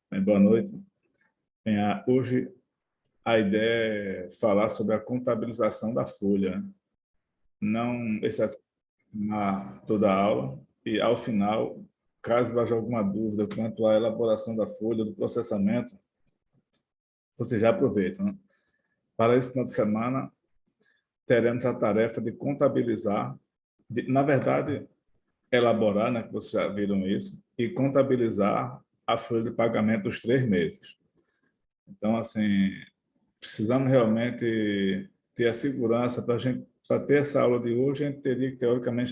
Bem, boa noite. Bem, hoje a ideia é falar sobre a contabilização da folha. Não esse é toda a aula e, ao final, caso haja alguma dúvida quanto à elaboração da folha, do processamento, você já aproveita, né? Para esse final de semana, teremos a tarefa de contabilizar, na verdade, elaborar, né, que vocês já viram isso, e contabilizar a folha de pagamento dos 3 meses. Então, assim, precisamos realmente ter a segurança para gente, para ter essa aula de hoje, a gente teria que, teoricamente,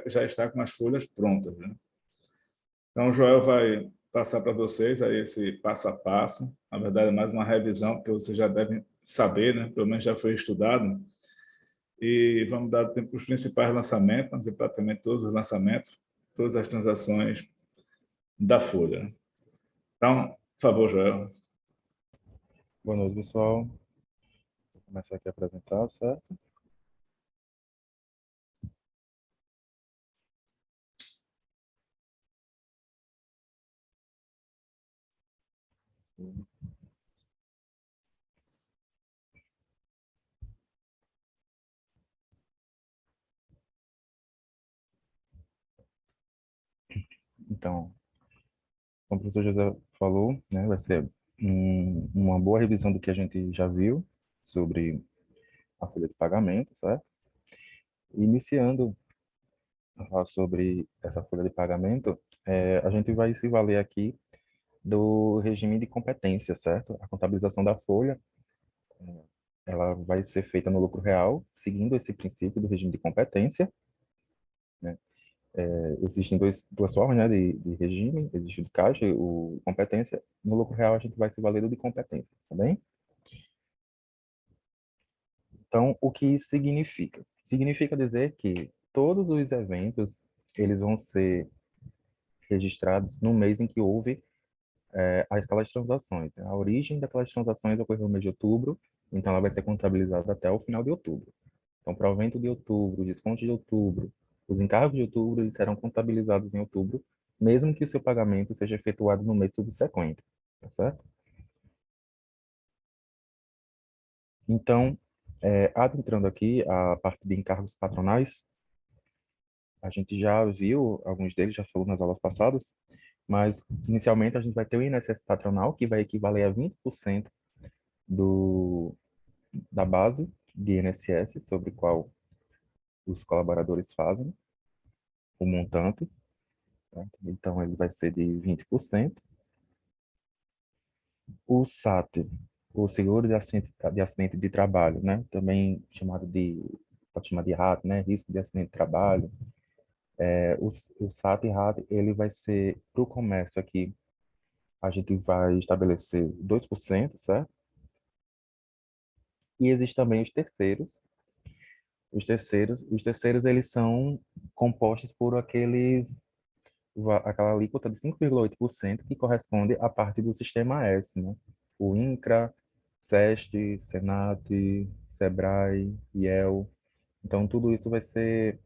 já estar com as folhas prontas, né? Então, o Joel vai passar para vocês aí esse passo a passo. Na verdade, é mais uma revisão, porque vocês já devem saber, né? Pelo menos já foi estudado. E vamos dar tempo para os principais lançamentos, vamos dizer, praticamente todos os lançamentos, todas as transações da folha, né? Então, por favor, Joel. Boa noite, pessoal. Vou começar aqui a apresentar, certo? Então, como o professor José falou, né, vai ser uma boa revisão do que a gente já viu sobre a folha de pagamento, certo? Iniciando a falar sobre essa folha de pagamento, a gente vai se valer aqui do regime de competência, certo? A contabilização da folha, ela vai ser feita no lucro real, seguindo esse princípio do regime de competência, né? Existem duas formas, né, de regime, existe o de caixa e o competência. No lucro real, a gente vai se valer do de competência, tá bem? Então, o que isso significa? Significa dizer que todos os eventos, eles vão ser registrados no mês em que houve aquelas transações. A origem daquelas transações ocorreu no mês de outubro, então ela vai ser contabilizada até o final de outubro. Então, provento de outubro, desconto de outubro, os encargos de outubro, eles serão contabilizados em outubro, mesmo que o seu pagamento seja efetuado no mês subsequente, tá certo? Então, adentrando aqui a parte de encargos patronais, a gente já viu alguns deles, já falou nas aulas passadas, mas inicialmente a gente vai ter o INSS patronal, que vai equivaler a 20% do, da base de INSS, sobre o qual os colaboradores fazem, o montante, tá? Então, ele vai ser de 20%. O SAT, o seguro de acidente de trabalho, né? Também chamado de, pode chamar de RAT, né? Risco de acidente de trabalho. O SAT e RAT, ele vai ser, para o comércio aqui, a gente vai estabelecer 2%, certo? E existem também os terceiros. Os terceiros, eles são compostos por aquela alíquota de 5,8% que corresponde à parte do sistema S, né? O INCRA, SEST, SENAT, SEBRAE, IEL. Então, tudo isso vai ser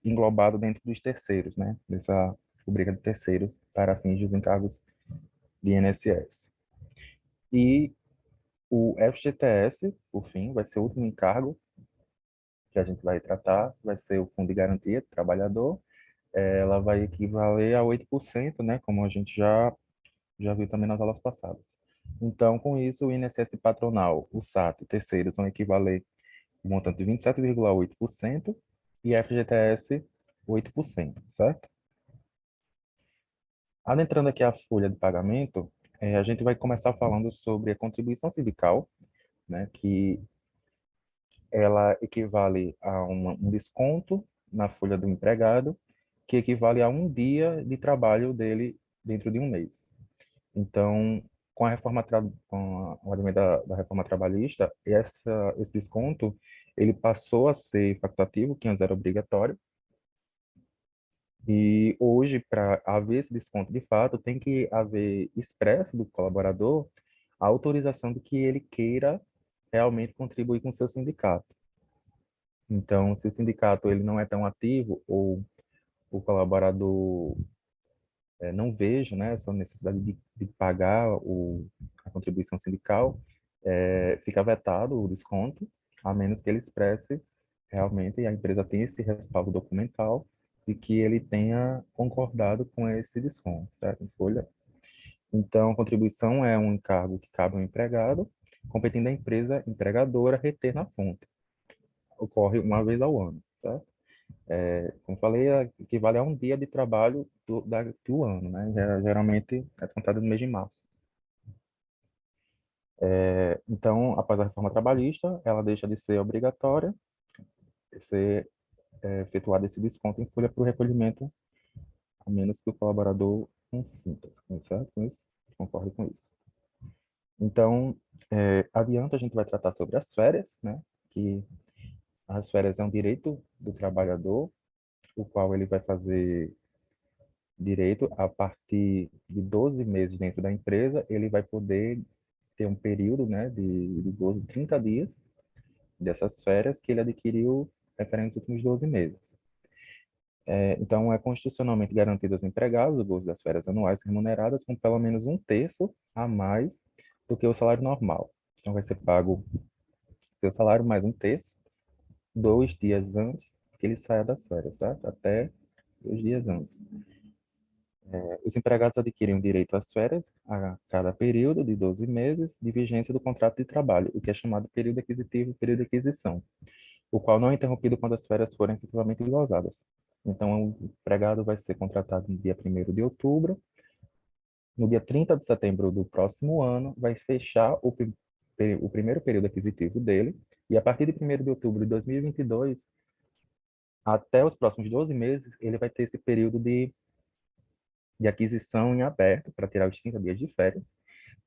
englobado dentro dos terceiros, né? Dessa rubrica de terceiros para fins dos encargos de INSS. E o FGTS, por fim, vai ser o último encargo que a gente vai tratar, vai ser o Fundo de Garantia do Trabalhador. Ela vai equivaler a 8%, né? Como a gente já viu também nas aulas passadas. Então, com isso, o INSS patronal, o SAT, terceiros, vão equivaler o montante de 27,8% e FGTS 8%, certo? Adentrando aqui a folha de pagamento, a gente vai começar falando sobre a contribuição sindical, né, que ela equivale a um desconto na folha do empregado, que equivale a um dia de trabalho dele dentro de um mês. Então, com o advento da reforma trabalhista, esse desconto ele passou a ser facultativo, que antes era obrigatório, e hoje, para haver esse desconto de fato, tem que haver expresso do colaborador a autorização de que ele queira realmente contribuir com o seu sindicato. Então, se o sindicato ele não é tão ativo ou o colaborador não vejo, né, essa necessidade de pagar a contribuição sindical, fica vetado o desconto, a menos que ele expresse realmente, e a empresa tenha esse respaldo documental de que ele tenha concordado com esse desconto, certo? Em folha. Então, a contribuição é um encargo que cabe ao empregado, competindo à empresa empregadora reter na fonte. Ocorre uma vez ao ano, certo? Como falei, equivale a um dia de trabalho do ano, né? Geralmente é descontado no mês de março. Então, após a reforma trabalhista, ela deixa de ser obrigatória, de ser efetuado esse desconto em folha para o recolhimento, a menos que o colaborador consinta, certo? Com isso? Concorde com isso. Então, adiante, a gente vai tratar sobre as férias, né? Que as férias é um direito do trabalhador, o qual ele vai fazer direito a partir de 12 meses dentro da empresa, ele vai poder ter um período, né, de 12, 30 dias dessas férias que ele adquiriu referente aos últimos 12 meses. Então, é constitucionalmente garantido aos empregados o gozo das férias anuais remuneradas com pelo menos um terço a mais do que o salário normal. Então, vai ser pago seu salário mais um terço, 2 dias antes que ele saia das férias, certo? Até 2 dias antes. Os empregados adquirem o direito às férias a cada período de 12 meses de vigência do contrato de trabalho, o que é chamado período aquisitivo e período de aquisição, o qual não é interrompido quando as férias forem efetivamente gozadas. Então, o empregado vai ser contratado no dia 1º de outubro, no dia 30 de setembro do próximo ano, vai fechar o primeiro período aquisitivo dele, e a partir de 1º de outubro de 2022, até os próximos 12 meses, ele vai ter esse período de aquisição em aberto, para tirar os 30 dias de férias.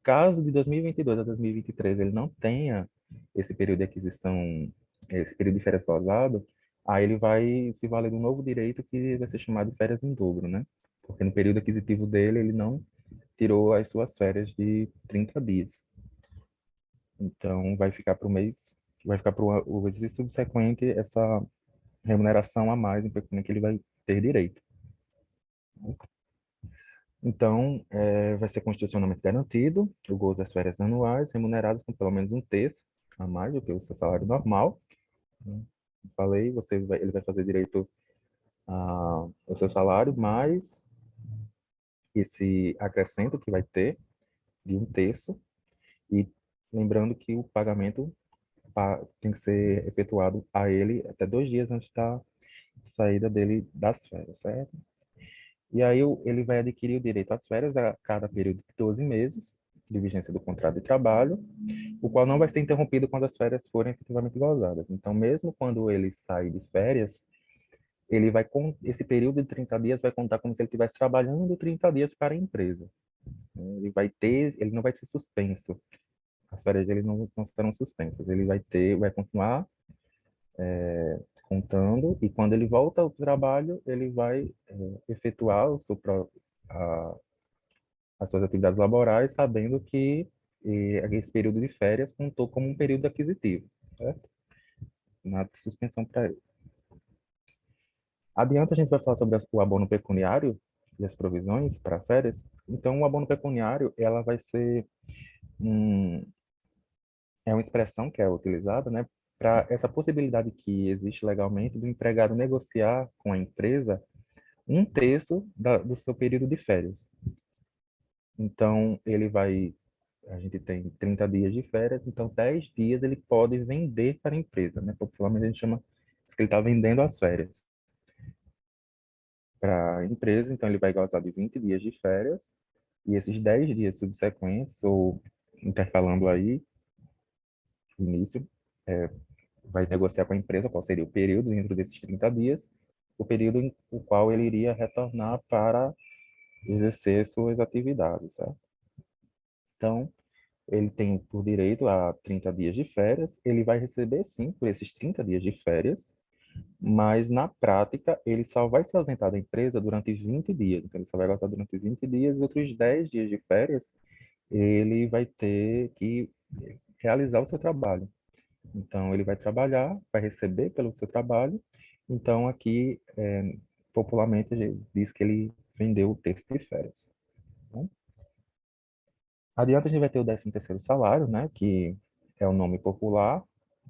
Caso de 2022 a 2023 ele não tenha esse período de aquisição, esse período de férias gozado, aí ele vai se valer de um novo direito que vai ser chamado de férias em dobro, né? Porque no período aquisitivo dele, ele não tirou as suas férias de 30 dias. Então, vai ficar para o mês, vai ficar para o exercício subsequente essa remuneração a mais em pecúnia que ele vai ter direito. Então, vai ser constitucionalmente garantido o gozo das férias anuais remuneradas com pelo menos um terço a mais do que o seu salário normal. Né? Falei, ele vai fazer direito ao seu salário, mais esse acrescento que vai ter de um terço. E lembrando que o pagamento tem que ser efetuado a ele até 2 dias antes da saída dele das férias, certo? E aí ele vai adquirir o direito às férias a cada período de 12 meses de vigência do contrato de trabalho, o qual não vai ser interrompido quando as férias forem efetivamente gozadas. Então, mesmo quando ele sai de férias, esse período de 30 dias vai contar como se ele estivesse trabalhando 30 dias para a empresa. Ele não vai ser suspenso. As férias dele não serão suspensas. Ele vai continuar contando, e quando ele volta ao trabalho, ele vai efetuar a, as suas atividades laborais, sabendo que esse período de férias contou como um período aquisitivo, certo? Nada de suspensão para ele. Adiante, a gente vai falar sobre o abono pecuniário e as provisões para férias. Então, o abono pecuniário, ela vai ser uma expressão que é utilizada, né, para essa possibilidade que existe legalmente do empregado negociar com a empresa um terço do seu período de férias. Então, a gente tem 30 dias de férias, então 10 dias ele pode vender para a empresa, né? Popularmente a gente chama que ele está vendendo as férias para a empresa, então ele vai gozar de 20 dias de férias, e esses 10 dias subsequentes, ou intercalando aí, o início, vai negociar com a empresa qual seria o período dentro desses 30 dias, o período em o qual ele iria retornar para exercer suas atividades, certo? Então, ele tem por direito a 30 dias de férias, ele vai receber sim por esses 30 dias de férias, mas na prática ele só vai se ausentar da empresa durante 20 dias, então ele só vai gostar durante 20 dias, e outros 10 dias de férias ele vai ter que realizar o seu trabalho. Então ele vai trabalhar, vai receber pelo seu trabalho, então aqui popularmente a gente diz que ele vendeu o terço de férias. Né? Adiante, a gente vai ter o 13º salário, né, que é o nome popular,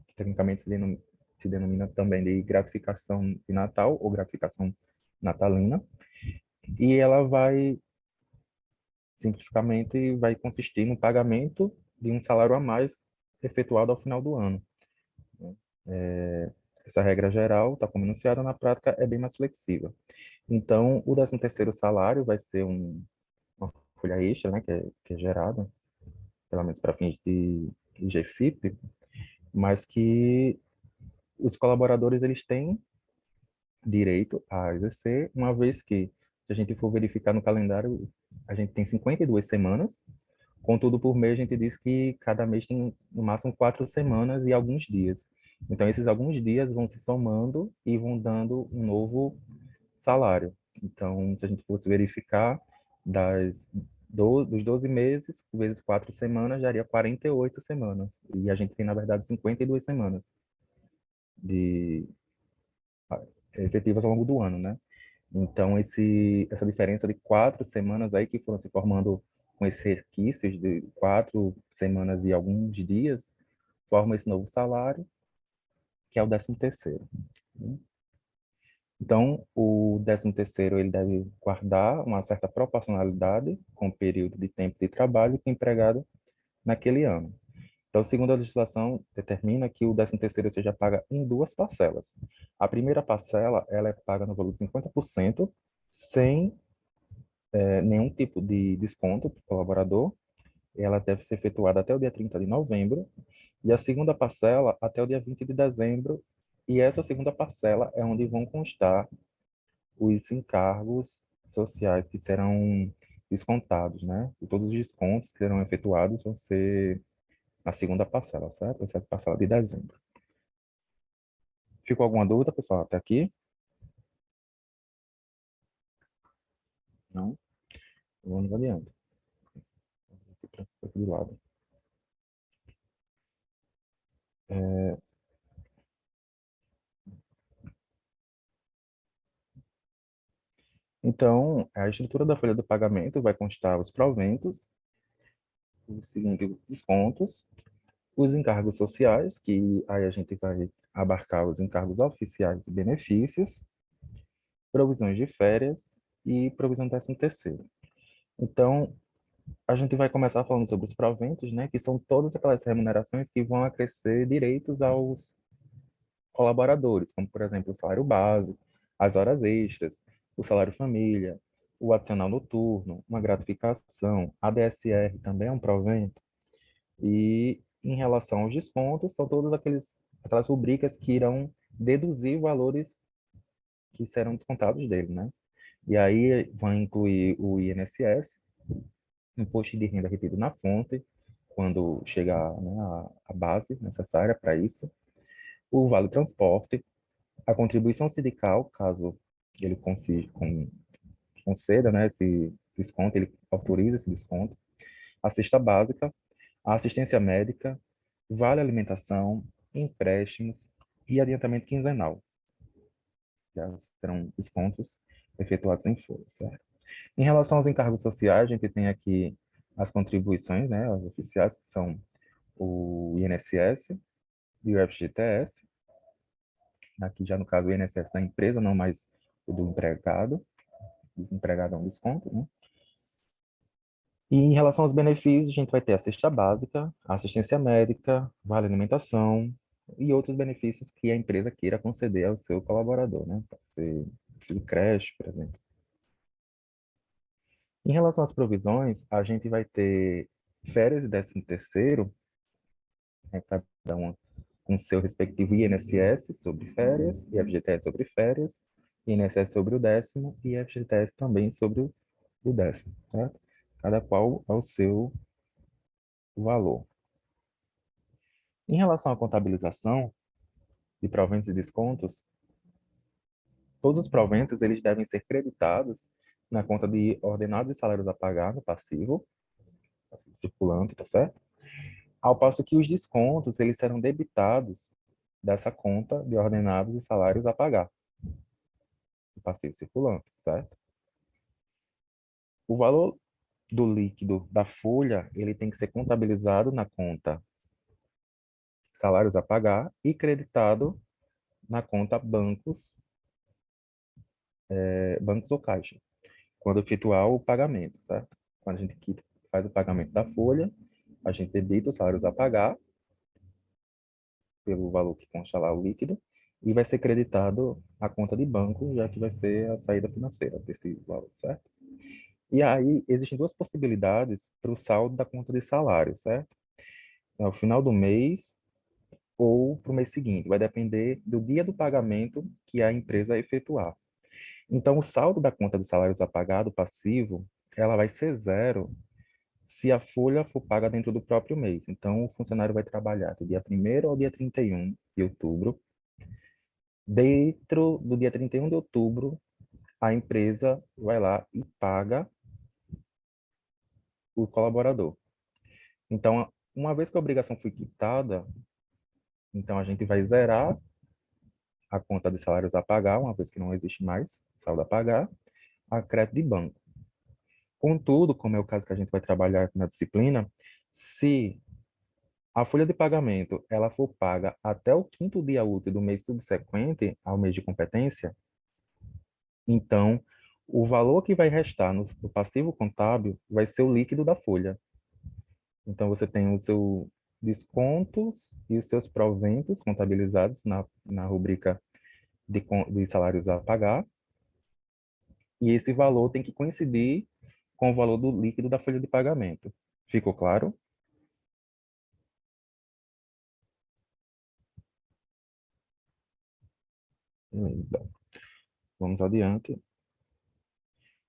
que tecnicamente se denomina também de gratificação de Natal ou gratificação natalina, e ela vai, simplificamente, vai consistir no pagamento de um salário a mais efetuado ao final do ano. Né? Essa regra geral está como enunciada, na prática é bem mais flexível. Então, o 13º salário vai ser uma folha extra, né, que é gerada, pelo menos para fins de GFIP, mas que os colaboradores eles têm direito a exercer, uma vez que, se a gente for verificar no calendário, a gente tem 52 semanas, contudo, por mês a gente diz que cada mês tem no máximo 4 semanas e alguns dias. Então, esses alguns dias vão se somando e vão dando um novo salário. Então, se a gente fosse verificar, dos 12 meses, vezes 4 semanas, daria 48 semanas. E a gente tem, na verdade, 52 semanas de efetivas ao longo do ano, né? Então, essa diferença de 4 semanas aí que foram se formando com esses resquícios de 4 semanas e alguns dias, forma esse novo salário, que é o 13º. Né? Então, o 13º ele deve guardar uma certa proporcionalidade com o período de tempo de trabalho que o empregado naquele ano. Então, segundo a legislação, determina que o 13º seja pago em duas parcelas. A primeira parcela, ela é paga no valor de 50%, sem nenhum tipo de desconto para o colaborador. Ela deve ser efetuada até o dia 30 de novembro. E a segunda parcela, até o dia 20 de dezembro. E essa segunda parcela é onde vão constar os encargos sociais que serão descontados, né? E todos os descontos que serão efetuados vão ser na segunda parcela, certo? Essa é a parcela de dezembro. Ficou alguma dúvida, pessoal, até aqui? Não? Vamos adiante. Aqui do lado. É, então, a estrutura da folha do pagamento vai constar os proventos, os seguintes descontos, os encargos sociais, que aí a gente vai abarcar os encargos oficiais e benefícios, provisões de férias e provisão de 13º. Então, a gente vai começar falando sobre os proventos, né, que são todas aquelas remunerações que vão acrescer direitos aos colaboradores, como, por exemplo, o salário básico, as horas extras, o salário família, o adicional noturno, uma gratificação, a DSR também é um provento. E em relação aos descontos, são todas aquelas rubricas que irão deduzir valores que serão descontados dele, né? E aí vão incluir o INSS, imposto de renda retido na fonte, quando chegar, né, a base necessária para isso, o vale transporte, a contribuição sindical, caso ele conceda, né, esse desconto, ele autoriza esse desconto, a cesta básica, a assistência médica, vale alimentação, empréstimos e adiantamento quinzenal. Já serão descontos efetuados em folha, certo? Em relação aos encargos sociais, a gente tem aqui as contribuições, né, as oficiais, que são o INSS e o FGTS. Aqui já no caso o INSS da empresa, não mais o do empregado. O empregado é um desconto, né? E em relação aos benefícios, a gente vai ter a cesta básica, a assistência médica, vale alimentação e outros benefícios que a empresa queira conceder ao seu colaborador, né? Pode ser de creche, por exemplo. Em relação às provisões, a gente vai ter férias e 13º, né, cada uma com seu respectivo INSS sobre férias, e FGTS sobre férias, INSS sobre o 10º e FGTS também sobre o 10º, certo? Cada qual ao seu valor. Em relação à contabilização de proventos e descontos, todos os proventos eles devem ser creditados na conta de ordenados e salários a pagar no passivo circulante, tá certo? Ao passo que os descontos eles serão debitados dessa conta de ordenados e salários a pagar, no passivo circulante, certo? O valor do líquido da folha, ele tem que ser contabilizado na conta salários a pagar e creditado na conta bancos, bancos ou caixa, quando efetuar o pagamento, certo? Quando a gente faz o pagamento da folha, a gente debita os salários a pagar pelo valor que consta lá o líquido e vai ser creditado a conta de banco, já que vai ser a saída financeira desse valor, certo? E aí existem duas possibilidades para o saldo da conta de salário, certo? Ao final do mês ou para o mês seguinte, vai depender do dia do pagamento que a empresa efetuar. Então, o saldo da conta de salários a pagar do passivo, ela vai ser zero se a folha for paga dentro do próprio mês. Então, o funcionário vai trabalhar do dia 1º ao dia 31 de outubro. Dentro do dia 31 de outubro, a empresa vai lá e paga o colaborador. Então, uma vez que a obrigação foi quitada, então a gente vai zerar a conta de salários a pagar, uma vez que não existe mais saldo a pagar, a crédito de banco. Contudo, como é o caso que a gente vai trabalhar aqui na disciplina, se a folha de pagamento ela for paga até o 5º dia útil do mês subsequente ao mês de competência, então o valor que vai restar no passivo contábil vai ser o líquido da folha. Então você tem o seu descontos e os seus proventos contabilizados na rubrica de salários a pagar, e esse valor tem que coincidir com o valor do líquido da folha de pagamento. Ficou claro? Então, vamos adiante.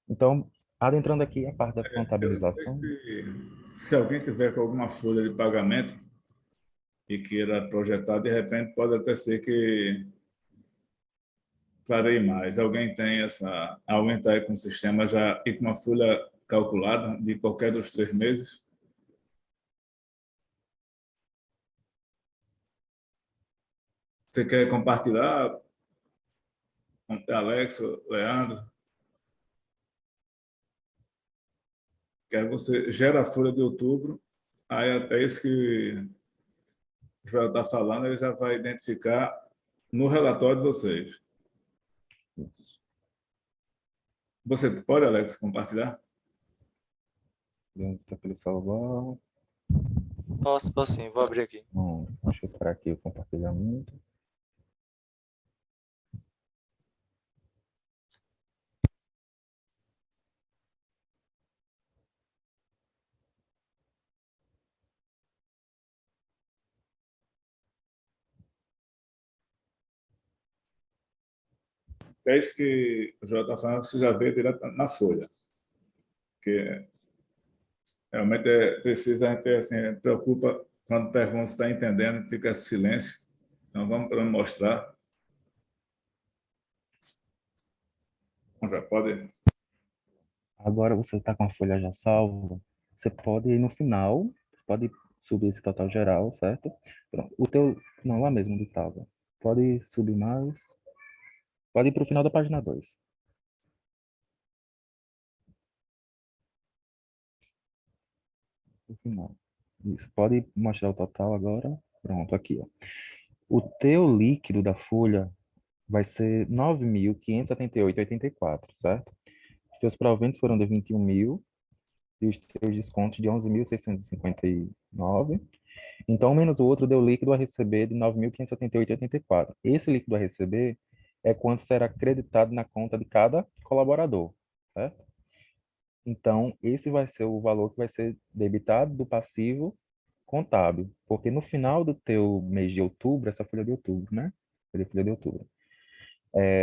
Então, adentrando aqui a parte da Eu não sei contabilização, se alguém tiver com alguma folha de pagamento e queira projetar, de repente pode até ser que clarei mais. Alguém está aí com o sistema já e com uma folha calculada de qualquer dos 3 meses? Você quer compartilhar com Alex, Leandro? Quer você gera a folha de outubro, aí é isso que o Joel está falando, ele já vai identificar no relatório de vocês. Você pode, Alex, compartilhar? dentro daquele celular, Posso sim, vou abrir aqui. deixa eu parar aqui o compartilhamento. É isso que o Joel está falando, você já vê direto na folha. Que realmente precisa, a gente assim, preocupa quando pergunta se está entendendo, fica silêncio. Então, vamos para mostrar. Já pode. Agora você está com a folha já salva, você pode ir no final, pode subir esse total geral, certo? Pronto. O teu, não, lá mesmo onde estava. Pode subir mais, pode ir para o final da página 2. O final. Isso, pode mostrar o total agora. Pronto, aqui, ó. O teu líquido da folha vai ser 9.578,84, certo? Os teus proventos foram de 21 mil e os teus descontos de 11.659. Então, menos o outro deu líquido a receber de 9.578,84. Esse líquido a receber é quanto será creditado na conta de cada colaborador, certo? Então, esse vai ser o valor que vai ser debitado do passivo contábil, porque no final do teu mês de outubro, essa folha de outubro, né? Folha de outubro.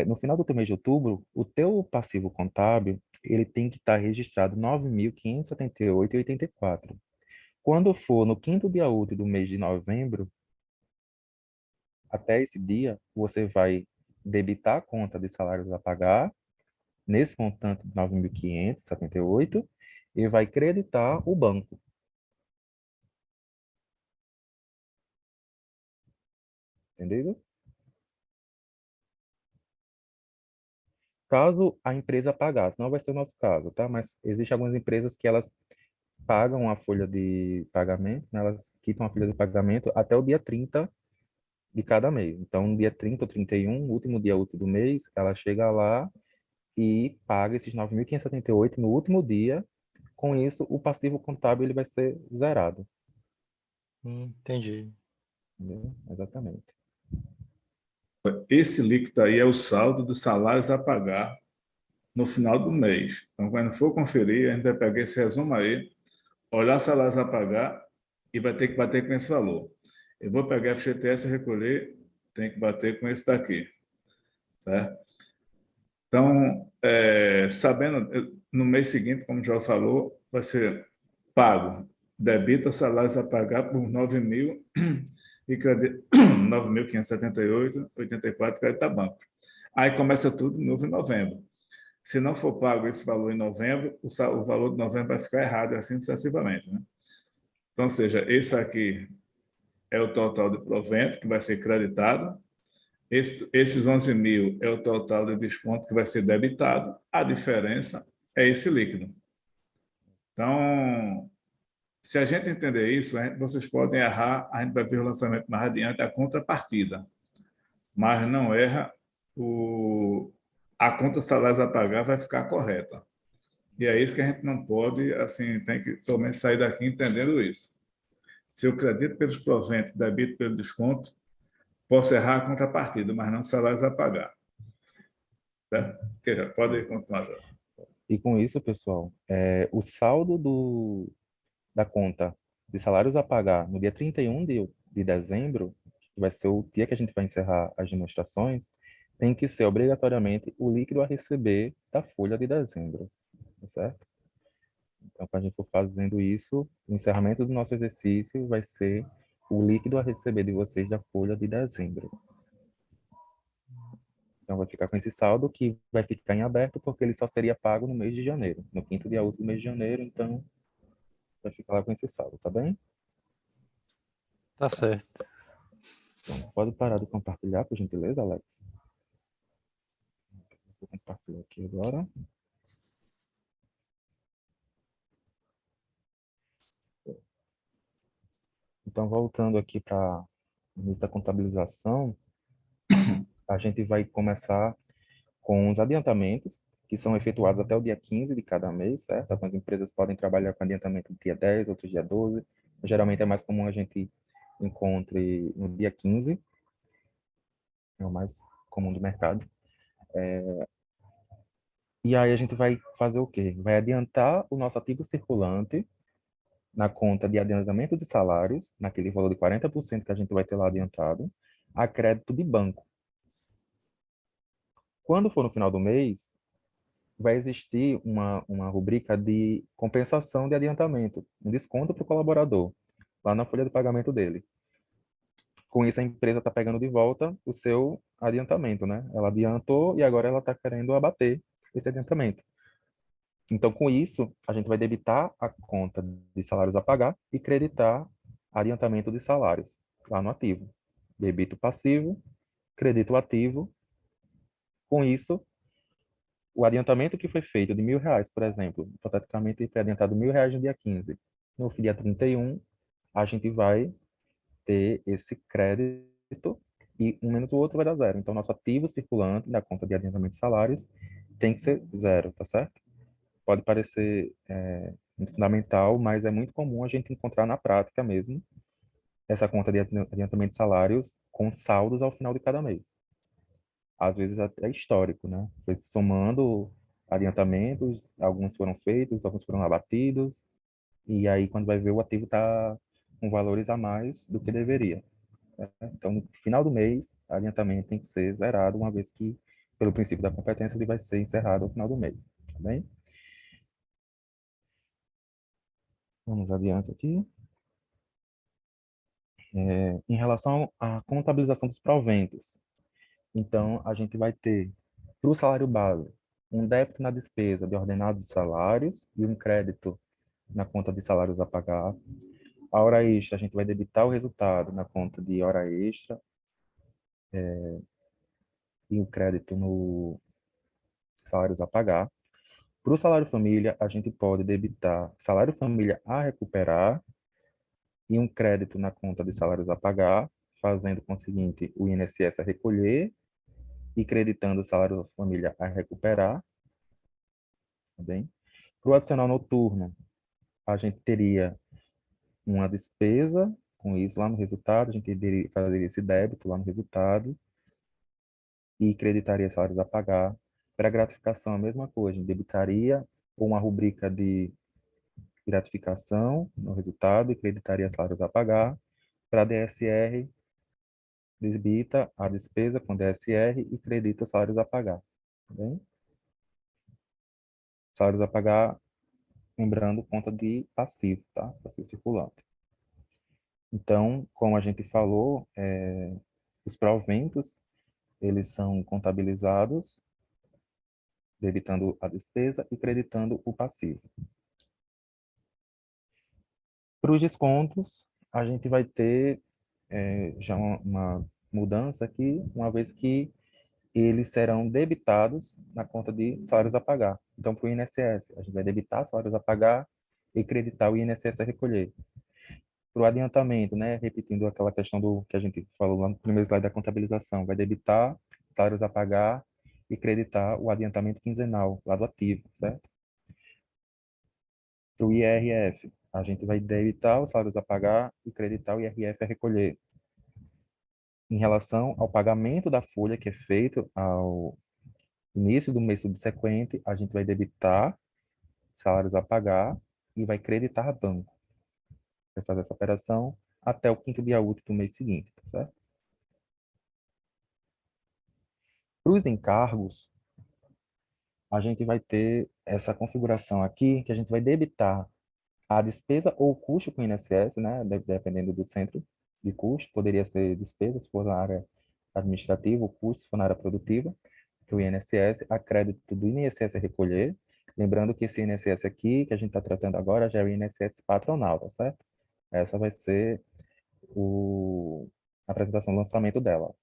No final do teu mês de outubro, o teu passivo contábil, ele tem que estar registrado 9.578,84. Quando for no 5º dia útil do mês de novembro, até esse dia, você vai debitar a conta de salários a pagar, nesse montante de 9.578, e vai creditar o banco, entendeu? Caso a empresa pagasse, não vai ser o nosso caso, tá? Mas existem algumas empresas que elas pagam a folha de pagamento, né? Elas quitam a folha de pagamento até o dia 30 de cada mês. Então, no dia 30 ou 31, último dia útil do mês, ela chega lá e paga esses 9.578 no último dia. Com isso, o passivo contábil ele vai ser zerado. Entendi. Entendeu? Exatamente. Esse líquido aí é o saldo de salários a pagar no final do mês. Então, quando for conferir, a gente vai pegar esse resumo aí, olhar salários a pagar e vai ter que bater com esse valor. Eu vou pegar a FGTS e recolher, tem que bater com esse daqui, certo? Então, sabendo, no mês seguinte, como já falou, vai ser pago, debita salários a pagar por 9.000 e 9.578,84 crédito a banco. Aí começa tudo de novo em novembro. Se não for pago esse valor em novembro, o valor de novembro vai ficar errado, assim sucessivamente, né? Então, ou seja, esse aqui é o total de provento que vai ser creditado, esses 11.000 é o total de desconto que vai ser debitado, a diferença é esse líquido. Então, se a gente entender isso, vocês podem errar, a gente vai ver o lançamento mais adiante, a contrapartida, mas não erra, a conta salários a pagar vai ficar correta. E é isso que a gente não pode, assim, tem que pelo menos sair daqui entendendo isso. Se eu credito pelos proventos, debito pelo desconto, posso errar a contrapartida, mas não salários a pagar. Tá? Pode continuar, Jorge. E com isso, pessoal, o saldo da conta de salários a pagar no dia 31 de dezembro, que vai ser o dia que a gente vai encerrar as demonstrações, tem que ser obrigatoriamente o líquido a receber da folha de dezembro, tá certo? Então, quando a gente for fazendo isso, o encerramento do nosso exercício vai ser o líquido a receber de vocês da folha de dezembro. Então, vai ficar com esse saldo que vai ficar em aberto porque ele só seria pago no mês de janeiro, no quinto dia útil do mês de janeiro, então vai ficar lá com esse saldo, tá bem? Tá certo. Então, pode parar de compartilhar, por gentileza, Alex? Vou compartilhar aqui agora. Então, voltando aqui para o início da contabilização, a gente vai começar com os adiantamentos, que são efetuados até o dia 15 de cada mês, certo? Algumas empresas podem trabalhar com adiantamento no dia 10, outros dia 12. Geralmente é mais comum a gente encontre no dia 15, é o mais comum do mercado. E aí a gente vai fazer o quê? Vai adiantar o nosso ativo circulante na conta de adiantamento de salários, naquele valor de 40% que a gente vai ter lá adiantado, a crédito de banco. Quando for no final do mês, vai existir uma rubrica de compensação de adiantamento, um desconto para o colaborador, lá na folha de pagamento dele. Com isso, a empresa está pegando de volta o seu adiantamento, né? Ela adiantou e agora ela está querendo abater esse adiantamento. Então, com isso, a gente vai debitar a conta de salários a pagar e creditar adiantamento de salários lá no ativo. Debito passivo, crédito ativo. Com isso, o adiantamento que foi feito de R$ 1.000, por exemplo, hipoteticamente foi adiantado R$ 1.000 no dia 15. No dia 31, a gente vai ter esse crédito e um menos o outro vai dar zero. Então, nosso ativo circulante da conta de adiantamento de salários tem que ser zero, tá certo? Pode parecer muito fundamental, mas é muito comum a gente encontrar na prática mesmo essa conta de adiantamento de salários com saldos ao final de cada mês. Às vezes até histórico, né? Foi somando adiantamentos, alguns foram feitos, alguns foram abatidos, e aí quando vai ver o ativo está com valores a mais do que deveria. Né? Então, no final do mês, o adiantamento tem que ser zerado, uma vez que, pelo princípio da competência, ele vai ser encerrado ao final do mês. Tá bem? Vamos adiante aqui. Em relação à contabilização dos proventos, então, a gente vai ter, para o salário base, um débito na despesa de ordenados e salários e um crédito na conta de salários a pagar. A hora extra, a gente vai debitar o resultado na conta de hora extra e o crédito salários a pagar. Para o salário família, a gente pode debitar salário família a recuperar e um crédito na conta de salários a pagar, fazendo com o seguinte, o INSS a recolher e creditando o salário família a recuperar, tá bem? Para o adicional noturno, a gente teria uma despesa com isso lá no resultado, a gente fazer esse débito lá no resultado e creditaria salários a pagar. Para gratificação, a mesma coisa, a gente debitaria uma rubrica de gratificação no resultado e creditaria salários a pagar. Para DSR, debita a despesa com DSR e credita salários a pagar. Tá bem? Salários a pagar, lembrando, conta de passivo, tá? Passivo circulante. Então, como a gente falou, os proventos, eles são contabilizados, debitando a despesa e creditando o passivo. Para os descontos, a gente vai ter já uma mudança aqui, uma vez que eles serão debitados na conta de salários a pagar. Então, para o INSS, a gente vai debitar salários a pagar e creditar o INSS a recolher. Para o adiantamento, né, repetindo aquela questão do que a gente falou lá no primeiro slide da contabilização, vai debitar salários a pagar e creditar o adiantamento quinzenal, lado ativo, certo? Para o IRF, a gente vai debitar os salários a pagar e creditar o IRF a recolher. Em relação ao pagamento da folha que é feito ao início do mês subsequente, a gente vai debitar salários a pagar e vai creditar banco. Vai fazer essa operação até o quinto dia útil do mês seguinte, tá certo? Para os encargos, a gente vai ter essa configuração aqui, que a gente vai debitar a despesa ou custo com o INSS, né, dependendo do centro de custo, poderia ser despesa, se for na área administrativa, o custo, se for na área produtiva, que o INSS, a crédito do INSS a recolher, lembrando que esse INSS aqui, que a gente está tratando agora, já é o INSS patronal, tá certo? Essa vai ser a apresentação do lançamento dela.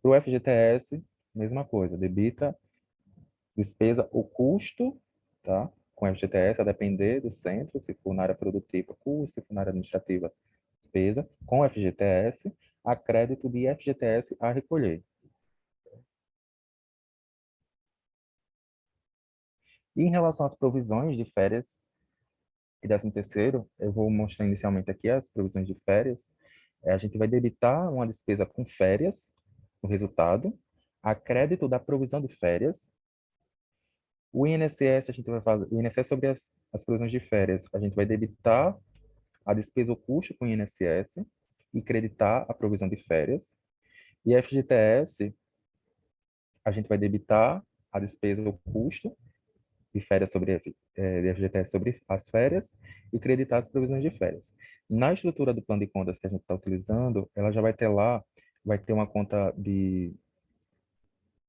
Para o FGTS, mesma coisa, debita despesa ou custo, tá? Com FGTS, a depender do centro, se for na área produtiva, custo, se for na área administrativa, despesa, com FGTS, a crédito de FGTS a recolher. E em relação às provisões de férias e 13º, eu vou mostrar inicialmente aqui as provisões de férias. A gente vai debitar uma despesa com férias, o resultado, a crédito da provisão de férias. O INSS, a gente vai fazer, o INSS sobre as provisões de férias, a gente vai debitar a despesa ou custo com o INSS e creditar a provisão de férias. E FGTS, a gente vai debitar a despesa ou custo de férias sobre de FGTS sobre as férias e creditar as provisões de férias. Na estrutura do plano de contas que a gente está utilizando, ela já vai ter lá, vai ter uma conta de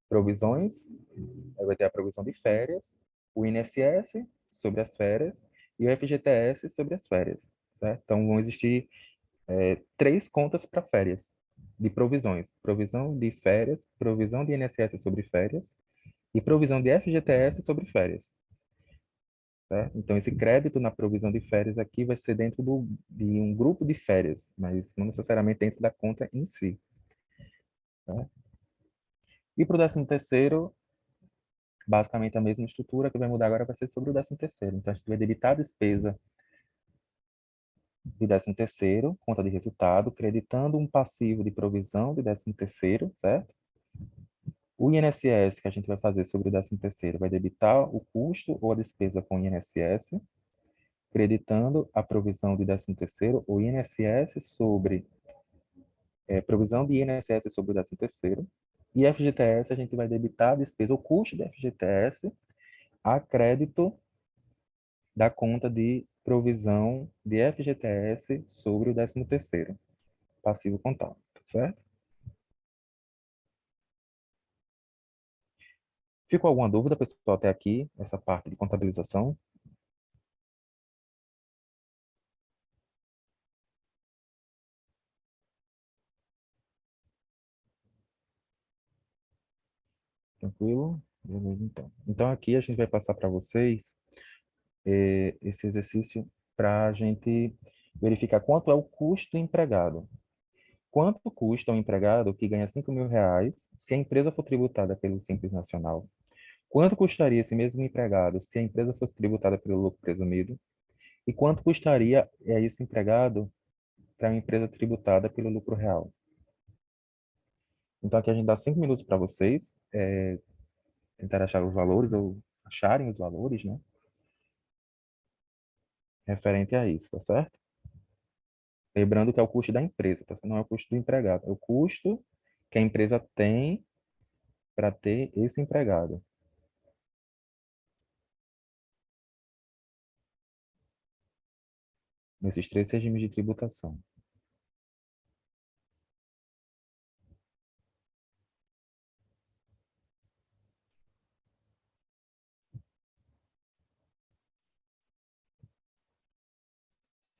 provisões, vai ter a provisão de férias, o INSS sobre as férias e o FGTS sobre as férias, certo? Então, vão existir 3 contas para férias de provisões. Provisão de férias, provisão de INSS sobre férias e provisão de FGTS sobre férias. Certo? Então, esse crédito na provisão de férias aqui vai ser dentro de um grupo de férias, mas não necessariamente dentro da conta em si. Certo? E para o 13º, basicamente a mesma estrutura, que vai mudar agora vai ser sobre o 13º. Então, a gente vai debitar a despesa de 13º, conta de resultado, creditando um passivo de provisão de 13º, certo? O INSS que a gente vai fazer sobre o 13º vai debitar o custo ou a despesa com o INSS, creditando a provisão de 13º, o INSS sobre provisão de INSS sobre o 13º, e FGTS a gente vai debitar a despesa, o custo da FGTS, a crédito da conta de provisão de FGTS sobre o 13º, passivo contábil, tá certo? Ficou alguma dúvida, pessoal, até aqui, essa parte de contabilização? Tranquilo? Beleza, então. Então, aqui a gente vai passar para vocês esse exercício para a gente verificar quanto é o custo do empregado. Quanto custa um empregado que ganha R$ 5.000 se a empresa for tributada pelo Simples Nacional? Quanto custaria esse mesmo empregado se a empresa fosse tributada pelo lucro presumido? E quanto custaria esse empregado para uma empresa tributada pelo lucro real? Então, aqui a gente dá 5 minutos para vocês tentar achar os valores ou acharem os valores, né? Referente a isso, tá certo? Lembrando que é o custo da empresa, tá? Não é o custo do empregado, é o custo que a empresa tem para ter esse empregado. Nesses 3 regimes de tributação.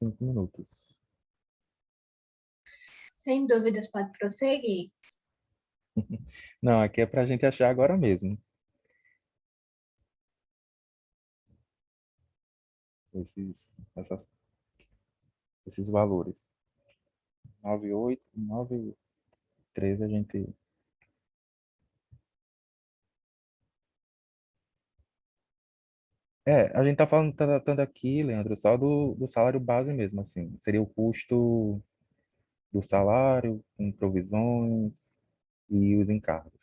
Cinco minutos. Sem dúvidas, pode prosseguir. Não, aqui é para a gente achar agora mesmo. Esses valores. 98, 9,13 a gente... a gente tá falando, tá tratando aqui, Leandro, só do salário base mesmo, assim. Seria o custo do salário, com provisões e os encargos.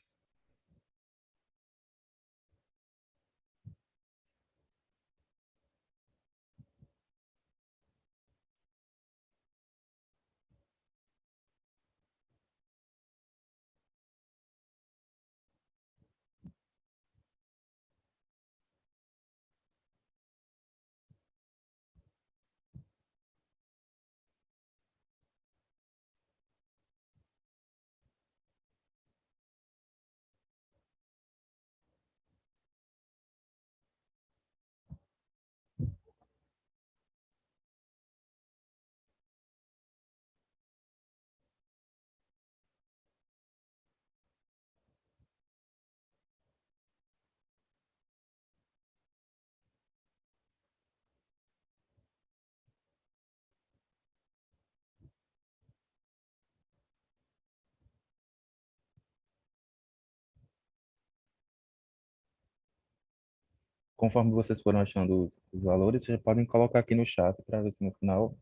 Conforme vocês foram achando os valores, vocês já podem colocar aqui no chat para ver se no final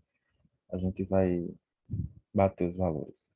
a gente vai bater os valores.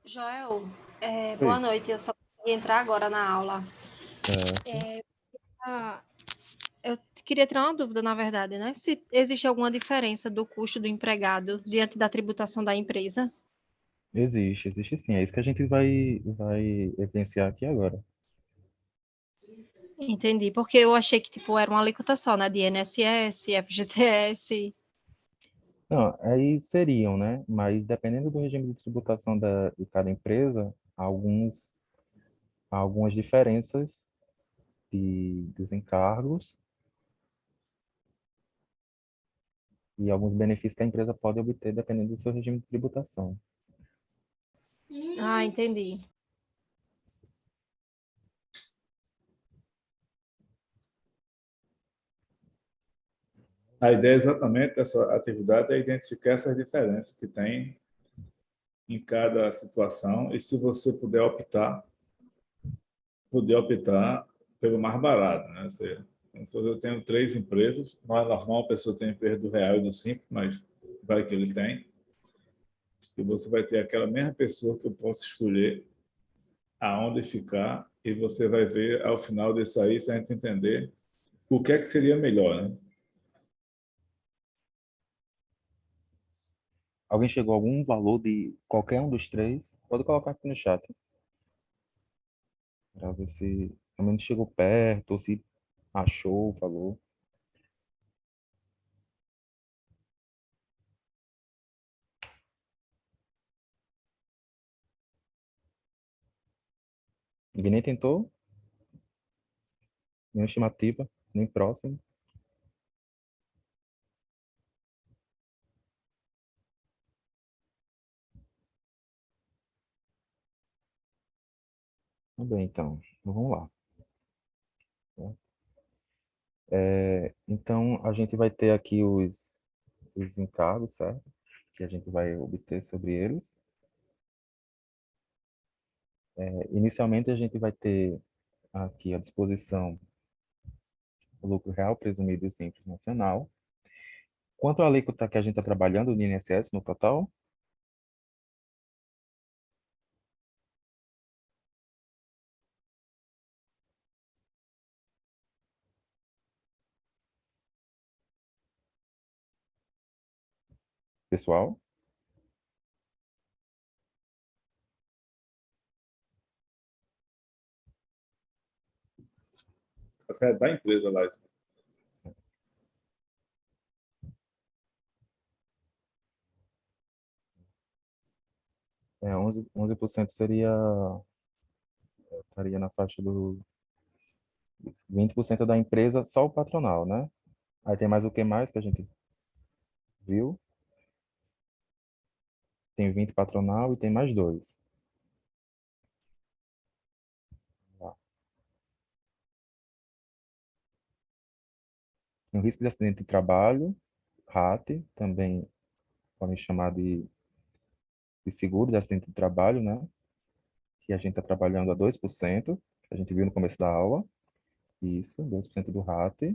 Joel, boa Oi. noite. Eu só consegui entrar agora na aula. Certo. Ah, eu queria tirar uma dúvida, na verdade, né? Se existe alguma diferença do custo do empregado diante da tributação da empresa? Existe sim. É isso que a gente vai evidenciar aqui agora. Entendi, porque eu achei que, tipo, era uma alíquota só, né, de INSS, FGTS. Não, aí seriam, né? Mas dependendo do regime de tributação de cada empresa, há algumas diferenças dos encargos e alguns benefícios que a empresa pode obter dependendo do seu regime de tributação. Ah, entendi. A ideia exatamente dessa atividade é identificar essas diferenças que tem em cada situação e se você puder optar pelo mais barato, né? Eu tenho 3 empresas, não é normal a pessoa ter empresa do real e do simples, mas vai que ele tem. E você vai ter aquela mesma pessoa que eu posso escolher aonde ficar e você vai ver ao final disso aí, se a gente entender o que é que seria melhor, né? Alguém chegou a algum valor de qualquer um dos três? Pode colocar aqui no chat, para ver se realmente chegou perto ou se achou o valor. Ninguém nem tentou, nem estimativa, nem próximo. Tudo bem, então, vamos lá. Então, a gente vai ter aqui os encargos, certo? Que a gente vai obter sobre eles. Inicialmente, a gente vai ter aqui à disposição o lucro real presumido e simples nacional. Quanto à alíquota que a gente está trabalhando no INSS no total? Pessoal, Essa é da empresa lá. é 11% estaria na faixa do 20% da empresa, só o patronal, né? Aí tem mais o que mais que a gente viu? Tem 20 patronal e tem mais dois. Tá. Tem o risco de acidente de trabalho, RAT, também podem chamar de seguro de acidente de trabalho, né? Que a gente está trabalhando a 2%, que a gente viu no começo da aula. Isso, 2% do RAT.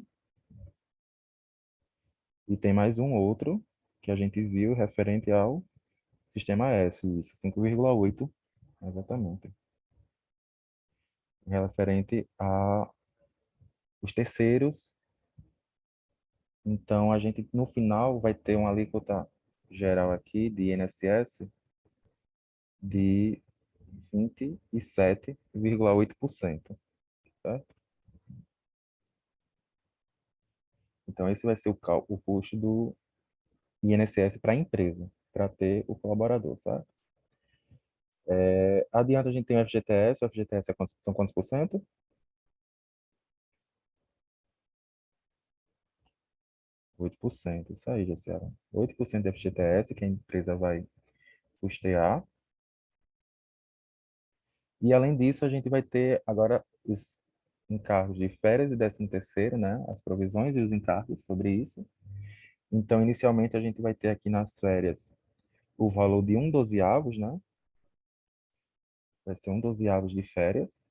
E tem mais um outro que a gente viu referente ao sistema S, isso, 5,8, exatamente. Referente a os terceiros. Então, a gente, no final, vai ter uma alíquota geral aqui de INSS de 27,8%, certo? Então, esse vai ser o custo do INSS para a empresa, para ter o colaborador, certo? Adiante, a gente tem o FGTS. O FGTS são quantos por cento? 8%, isso aí, Jaciara. 8% de FGTS que a empresa vai custear. E, além disso, a gente vai ter agora os encargos de férias e 13º, né? As provisões e os encargos sobre isso. Então, inicialmente, a gente vai ter aqui nas férias o valor de 1/12, né? Vai ser 1/12 de férias,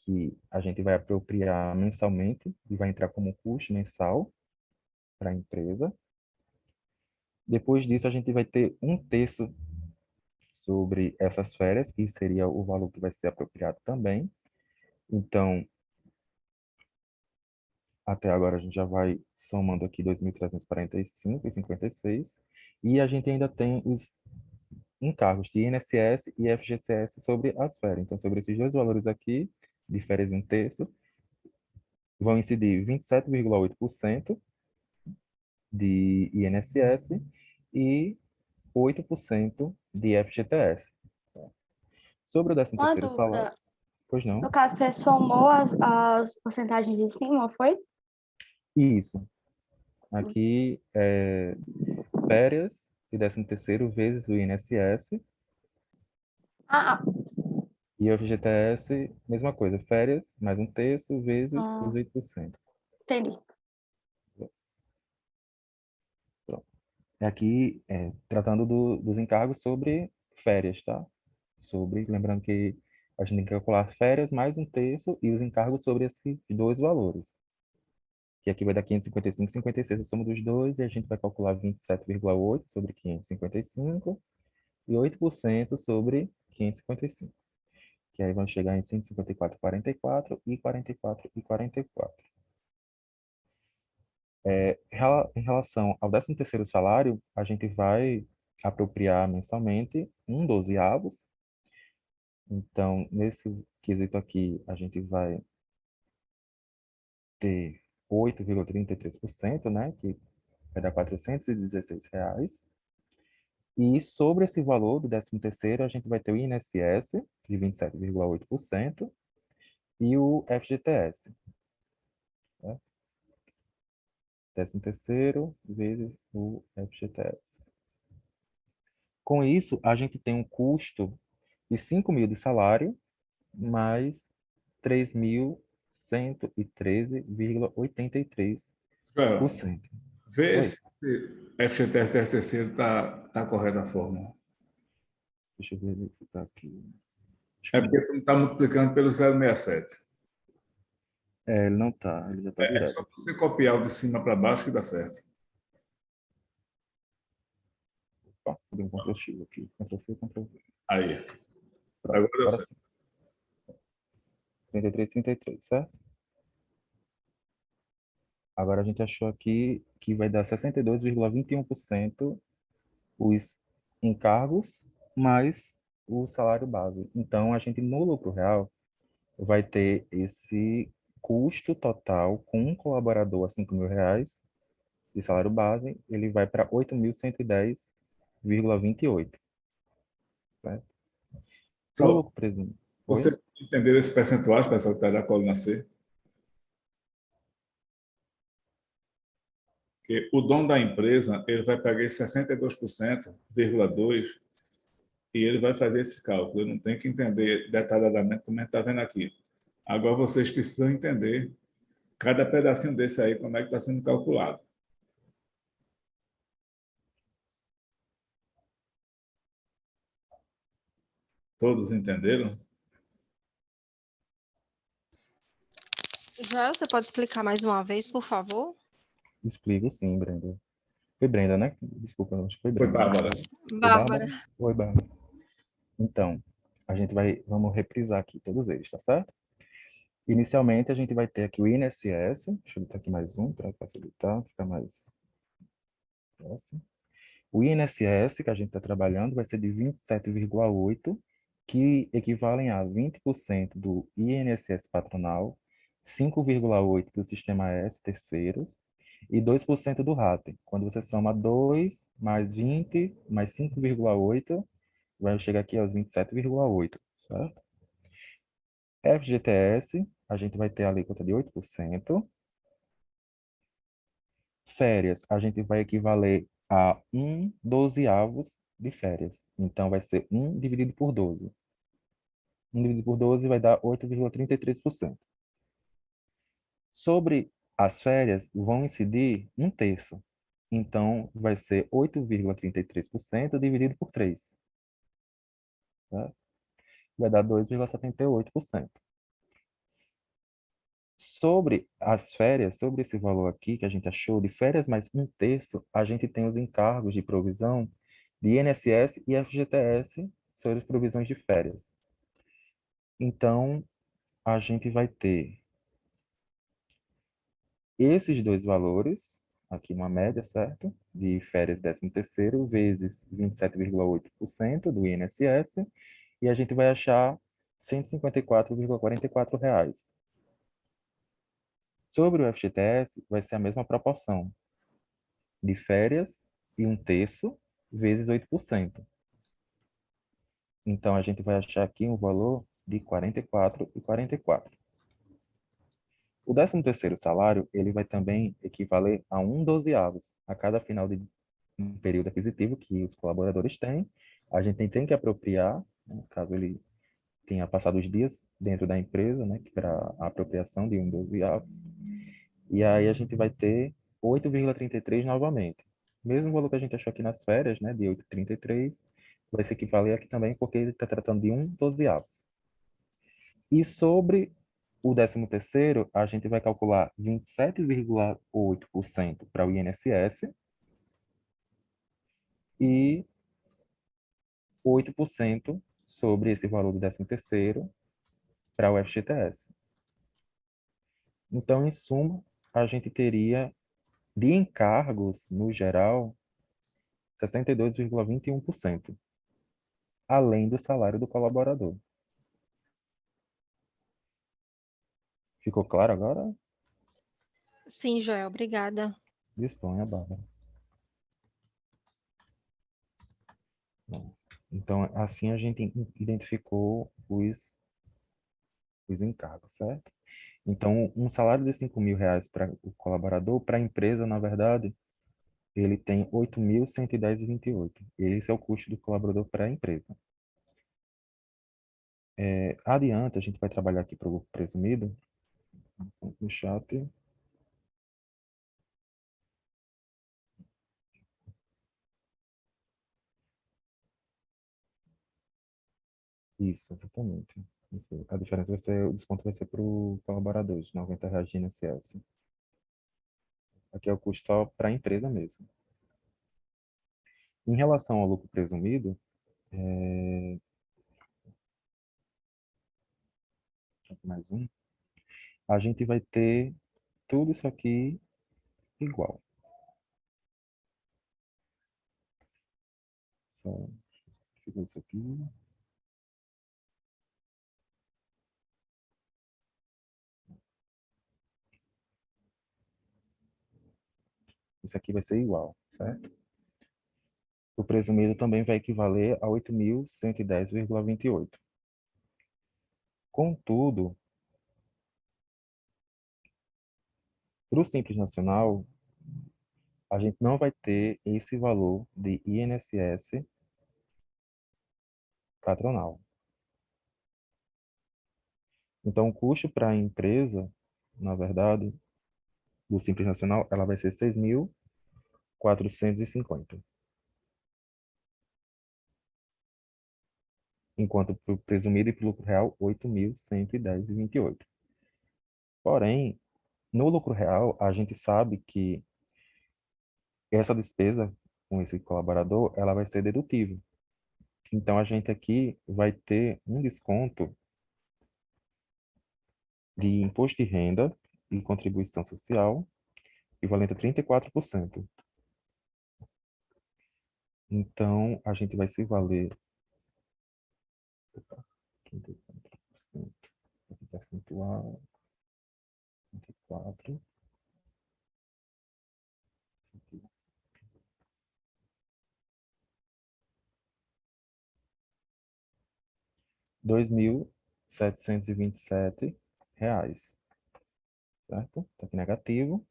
que a gente vai apropriar mensalmente e vai entrar como custo mensal para a empresa. Depois disso, a gente vai ter 1/3 sobre essas férias, que seria o valor que vai ser apropriado também. Então, até agora a gente já vai somando aqui 2.345,56. E a gente ainda tem os encargos de INSS e FGTS sobre as férias. Então, sobre esses dois valores aqui, de férias e 1/3, vão incidir 27,8% de INSS e 8% de FGTS. Sobre o Uma 13º salário, dúvida. pois não? No caso, você somou as porcentagens de cima, foi? Isso. Aqui é férias e 13º vezes o INSS Ah, e o FGTS, mesma coisa, férias mais um terço vezes ah, os 8%. entendi. Pronto. Aqui tratando dos encargos sobre férias, tá? Lembrando que a gente tem que calcular férias mais um terço e os encargos sobre esses dois valores. Que aqui vai dar 555,56 a soma dos dois, e a gente vai calcular 27,8 sobre 555 e 8% sobre 555. Que aí vão chegar em 154,44 e 44,44. Em relação ao 13º salário, a gente vai apropriar mensalmente um dozeavos. Então, nesse quesito aqui, a gente vai ter 8,33%, né, que vai dar R$ 416. E sobre esse valor do 13º, a gente vai ter o INSS, de 27,8%, e o FGTS. Né? 13º vezes o FGTS. Com isso, a gente tem um custo de 5.000 de salário, mais 3.113,83%. Vê Oi, se FGTS 13º está correta a fórmula. deixa eu verificar aqui. É porque tu não está multiplicando pelo 0,67. Ele não tá, ele já tá É direto. só você copiar o de cima para baixo que dá certo. Ó, dei um Ctrl X aqui, Ctrl C, Ctrl V. Aí. Pronto, Agora deu agora certo. sim. 33,33, certo? Agora a gente achou aqui que vai dar 62,21% os encargos mais o salário base. Então, a gente, no lucro real, vai ter esse custo total com um colaborador a R$ 5.000 de salário base, ele vai para 8.110,28. Certo? O Só lucro presumido. Oi? você entender esse percentual, pessoal, que está da coluna C, que o dono da empresa ele vai pagar esse 62,2% e ele vai fazer esse cálculo. Eu não tenho que entender detalhadamente como a gente está vendo aqui. Agora vocês precisam entender cada pedacinho desse aí, como é que está sendo calculado. Todos entenderam? Joel, você pode explicar mais uma vez, por favor? Explico sim, Brenda. Foi Brenda, né? Desculpa, acho que foi Foi, Brenda. Bárbara. Foi Bárbara. Bárbara? Oi, Bárbara. Então, vamos reprisar aqui todos eles, tá certo? Inicialmente, a gente vai ter aqui o INSS. Deixa eu botar aqui mais um para facilitar, ficar mais próximo. O INSS que a gente está trabalhando vai ser de 27,8, que equivalem a 20% do INSS patronal, 5,8 do Sistema S terceiros e 2% do RATE. Quando você soma 2 mais 20 mais 5,8, vai chegar aqui aos 27,8, certo? FGTS, a gente vai ter a alíquota de 8%. Férias, a gente vai equivaler a 1/12 de férias. Então, vai ser 1 dividido por 12. 1 dividido por 12 vai dar 8,33%. Sobre as férias, vão incidir um terço. Então, vai ser 8,33% dividido por 3. Tá? Vai dar 2,78%. Sobre as férias, sobre esse valor aqui que a gente achou, de férias mais um terço, a gente tem os encargos de provisão de INSS e FGTS sobre as provisões de férias. Então, a gente vai ter esses dois valores, aqui uma média, certo? De férias 13º vezes 27,8% do INSS, e a gente vai achar R$ 154,44. Sobre o FGTS, vai ser a mesma proporção de férias e 1/3 vezes 8%. Então, a gente vai achar aqui um valor de 44,44. O 13º salário, ele vai também equivaler a 1/12 a cada final de um período aquisitivo que os colaboradores têm. A gente tem que apropriar, né, caso ele tenha passado os dias dentro da empresa, né, para a apropriação de 1/12. E aí a gente vai ter 8,33 novamente. Mesmo valor que a gente achou aqui nas férias, né, de 8,33, vai se equivaler aqui também, porque ele está tratando de 1/12. E sobre o 13º, a gente vai calcular 27,8% para o INSS e 8% sobre esse valor do 13º para o FGTS. Então, em suma, a gente teria de encargos, no geral, 62,21%, além do salário do colaborador. Ficou claro agora? Sim, Joel, obrigada. Disponha, Bárbara. Bom, então, assim a gente identificou os encargos, certo? Então, um salário de 5 mil reais para o colaborador, para a empresa, na verdade, ele tem 8.110,28. Esse é o custo do colaborador para a empresa. Adiante, a gente vai trabalhar aqui para o lucro presumido. No chat. Isso, exatamente. A diferença vai ser, o desconto vai ser para o colaborador, de R$ 90 de INSS. Aqui é o custo só para a empresa mesmo. Em relação ao lucro presumido, mais um, a gente vai ter tudo isso aqui igual. Só fica isso aqui. Isso aqui vai ser igual, certo? O presumido também vai equivaler a 8.110,28. Contudo, para o Simples Nacional, a gente não vai ter esse valor de INSS patronal. Então, o custo para a empresa, na verdade, do Simples Nacional, ela vai ser 6.450. Enquanto para o presumido e para o lucro real, 8.110,28. Porém, no lucro real, a gente sabe que essa despesa com esse colaborador, ela vai ser dedutível. Então, a gente aqui vai ter um desconto de imposto de renda e contribuição social, equivalente a 34%. Então, a gente vai se valer 34%, percentual, 34, R$ 2.727, certo? Está aqui negativo,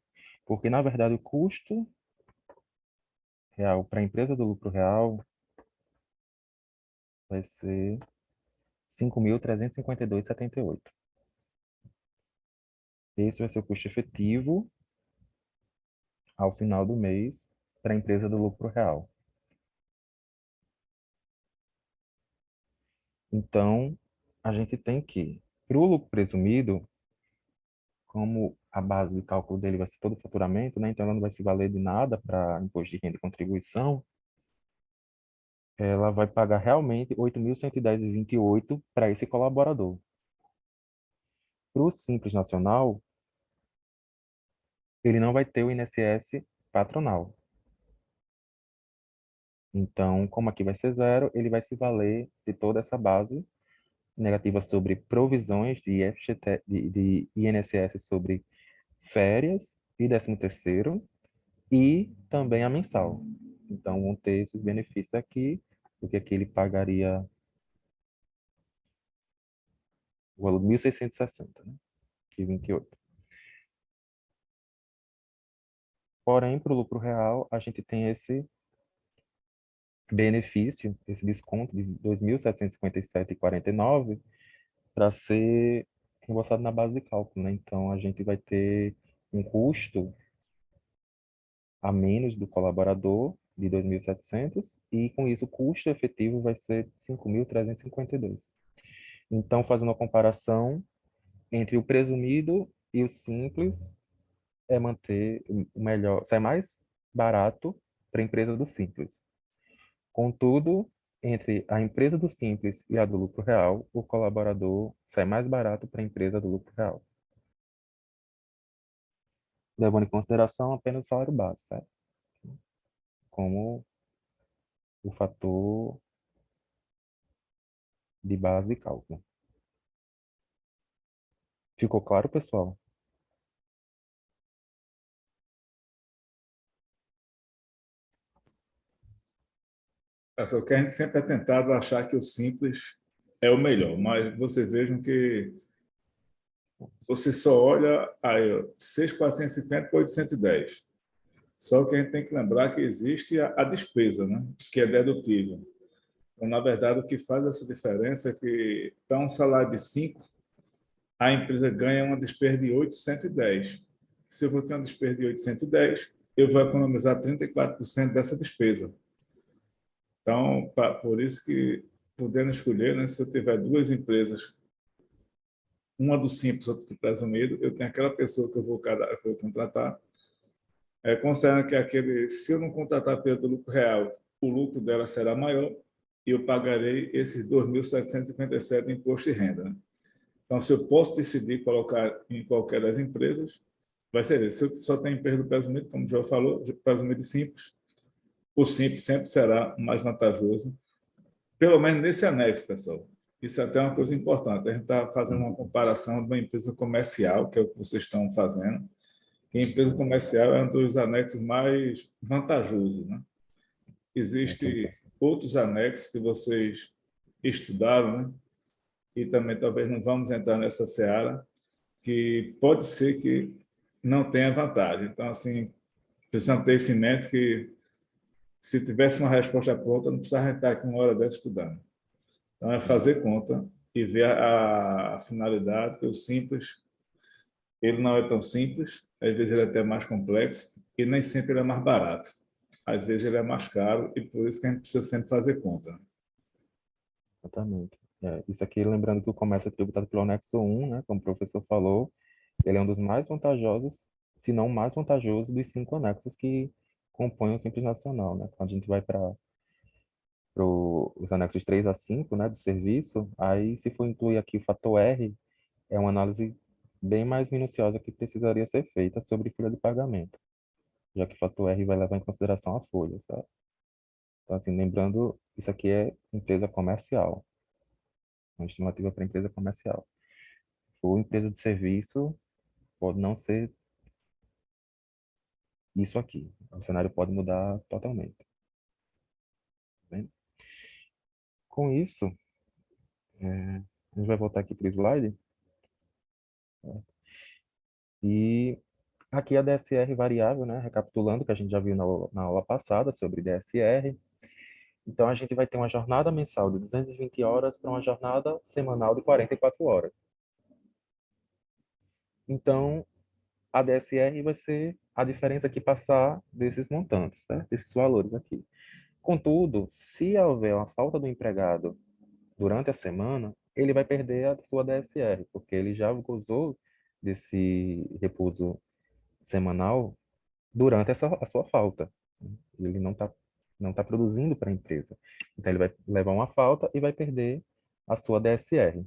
porque, na verdade, o custo real para a empresa do lucro real vai ser 5.352,78. Esse vai ser o custo efetivo ao final do mês para a empresa do lucro real. Então, a gente tem que, para o lucro presumido, como a base de cálculo dele vai ser todo o faturamento, né? Então ela não vai se valer de nada para imposto de renda e contribuição, ela vai pagar realmente 8.110,28 para esse colaborador. Para o Simples Nacional, ele não vai ter o INSS patronal. Então, como aqui vai ser zero, ele vai se valer de toda essa base negativa sobre provisões de INSS sobre férias e 13º e também a mensal. Então, vão ter esses benefícios aqui, porque aqui ele pagaria o valor de 1.660, né? Aqui 28. Porém, para o lucro real, a gente tem esse benefício, esse desconto de R$ 2.757,49 para ser reembolsado na base de cálculo, né? Então, a gente vai ter um custo a menos do colaborador de 2.700 e, com isso, o custo efetivo vai ser 5.352. Então, fazendo a comparação entre o presumido e o simples, é manter o melhor, sai mais barato para a empresa do simples. Contudo, entre a empresa do simples e a do lucro real, o colaborador sai mais barato para a empresa do lucro real, levando em consideração apenas o salário base, certo? Como o fator de base de cálculo. Ficou claro, pessoal? Só que a gente sempre é tentado achar que o simples é o melhor, mas vocês vejam que você só olha aí, ó, 6.450 por 810. Só que a gente tem que lembrar que existe a despesa, né? Que é dedutível. Então, na verdade, o que faz essa diferença é que, para um salário de 5, a empresa ganha uma despesa de 810. Se eu vou ter uma despesa de 810, eu vou economizar 34% dessa despesa. Então, por isso que, podendo escolher, né, se eu tiver duas empresas, uma do simples, outra do presumido, eu tenho aquela pessoa que eu vou contratar, considerando que se eu não contratar pelo lucro real, o lucro dela será maior e eu pagarei esses 2.757 de imposto de renda. Né? Então, se eu posso decidir colocar em qualquer das empresas, vai ser isso. Se eu só tenho empresa do presumido, como o João falou, presumido e simples, o simples sempre será mais vantajoso, pelo menos nesse anexo, pessoal. Isso é até uma coisa importante. A gente está fazendo uma comparação de uma empresa comercial, que é o que vocês estão fazendo, e a empresa comercial é um dos anexos mais vantajosos. Né? Existem outros anexos que vocês estudaram, né? E também talvez não vamos entrar nessa seara, que pode ser que não tenha vantagem. Então, assim, precisamos ter isso em mente que se tivesse uma resposta pronta, não precisava estar aqui uma hora dessa estudando. Então, é fazer conta e ver a finalidade, que o simples, ele não é tão simples, às vezes ele é até mais complexo e nem sempre ele é mais barato. Às vezes ele é mais caro e por isso que a gente precisa sempre fazer conta. Exatamente. Isso aqui, lembrando que o comércio é tributado pelo anexo 1, né, como o professor falou, ele é um dos mais vantajosos, se não o mais vantajoso dos 5 anexos que compõem o Simples Nacional, né? Quando a gente vai para os anexos 3 a 5, né, de serviço, aí se for incluir aqui o fator R, é uma análise bem mais minuciosa que precisaria ser feita sobre folha de pagamento, já que o fator R vai levar em consideração a folha, sabe? Então, assim, lembrando, isso aqui é empresa comercial, uma estimativa para empresa comercial. Ou empresa de serviço, pode não ser isso aqui. O cenário pode mudar totalmente. Tá bem? Com isso, a gente vai voltar aqui para o slide. E aqui a DSR variável, né? Recapitulando o que a gente já viu na aula passada sobre DSR. Então, a gente vai ter uma jornada mensal de 220 horas para uma jornada semanal de 44 horas. Então, a DSR vai ser a diferença que passar desses montantes, certo? Desses valores aqui. Contudo, se houver uma falta do empregado durante a semana, ele vai perder a sua DSR, porque ele já gozou desse repouso semanal durante a sua falta. Ele não tá produzindo para a empresa. Então, ele vai levar uma falta e vai perder a sua DSR.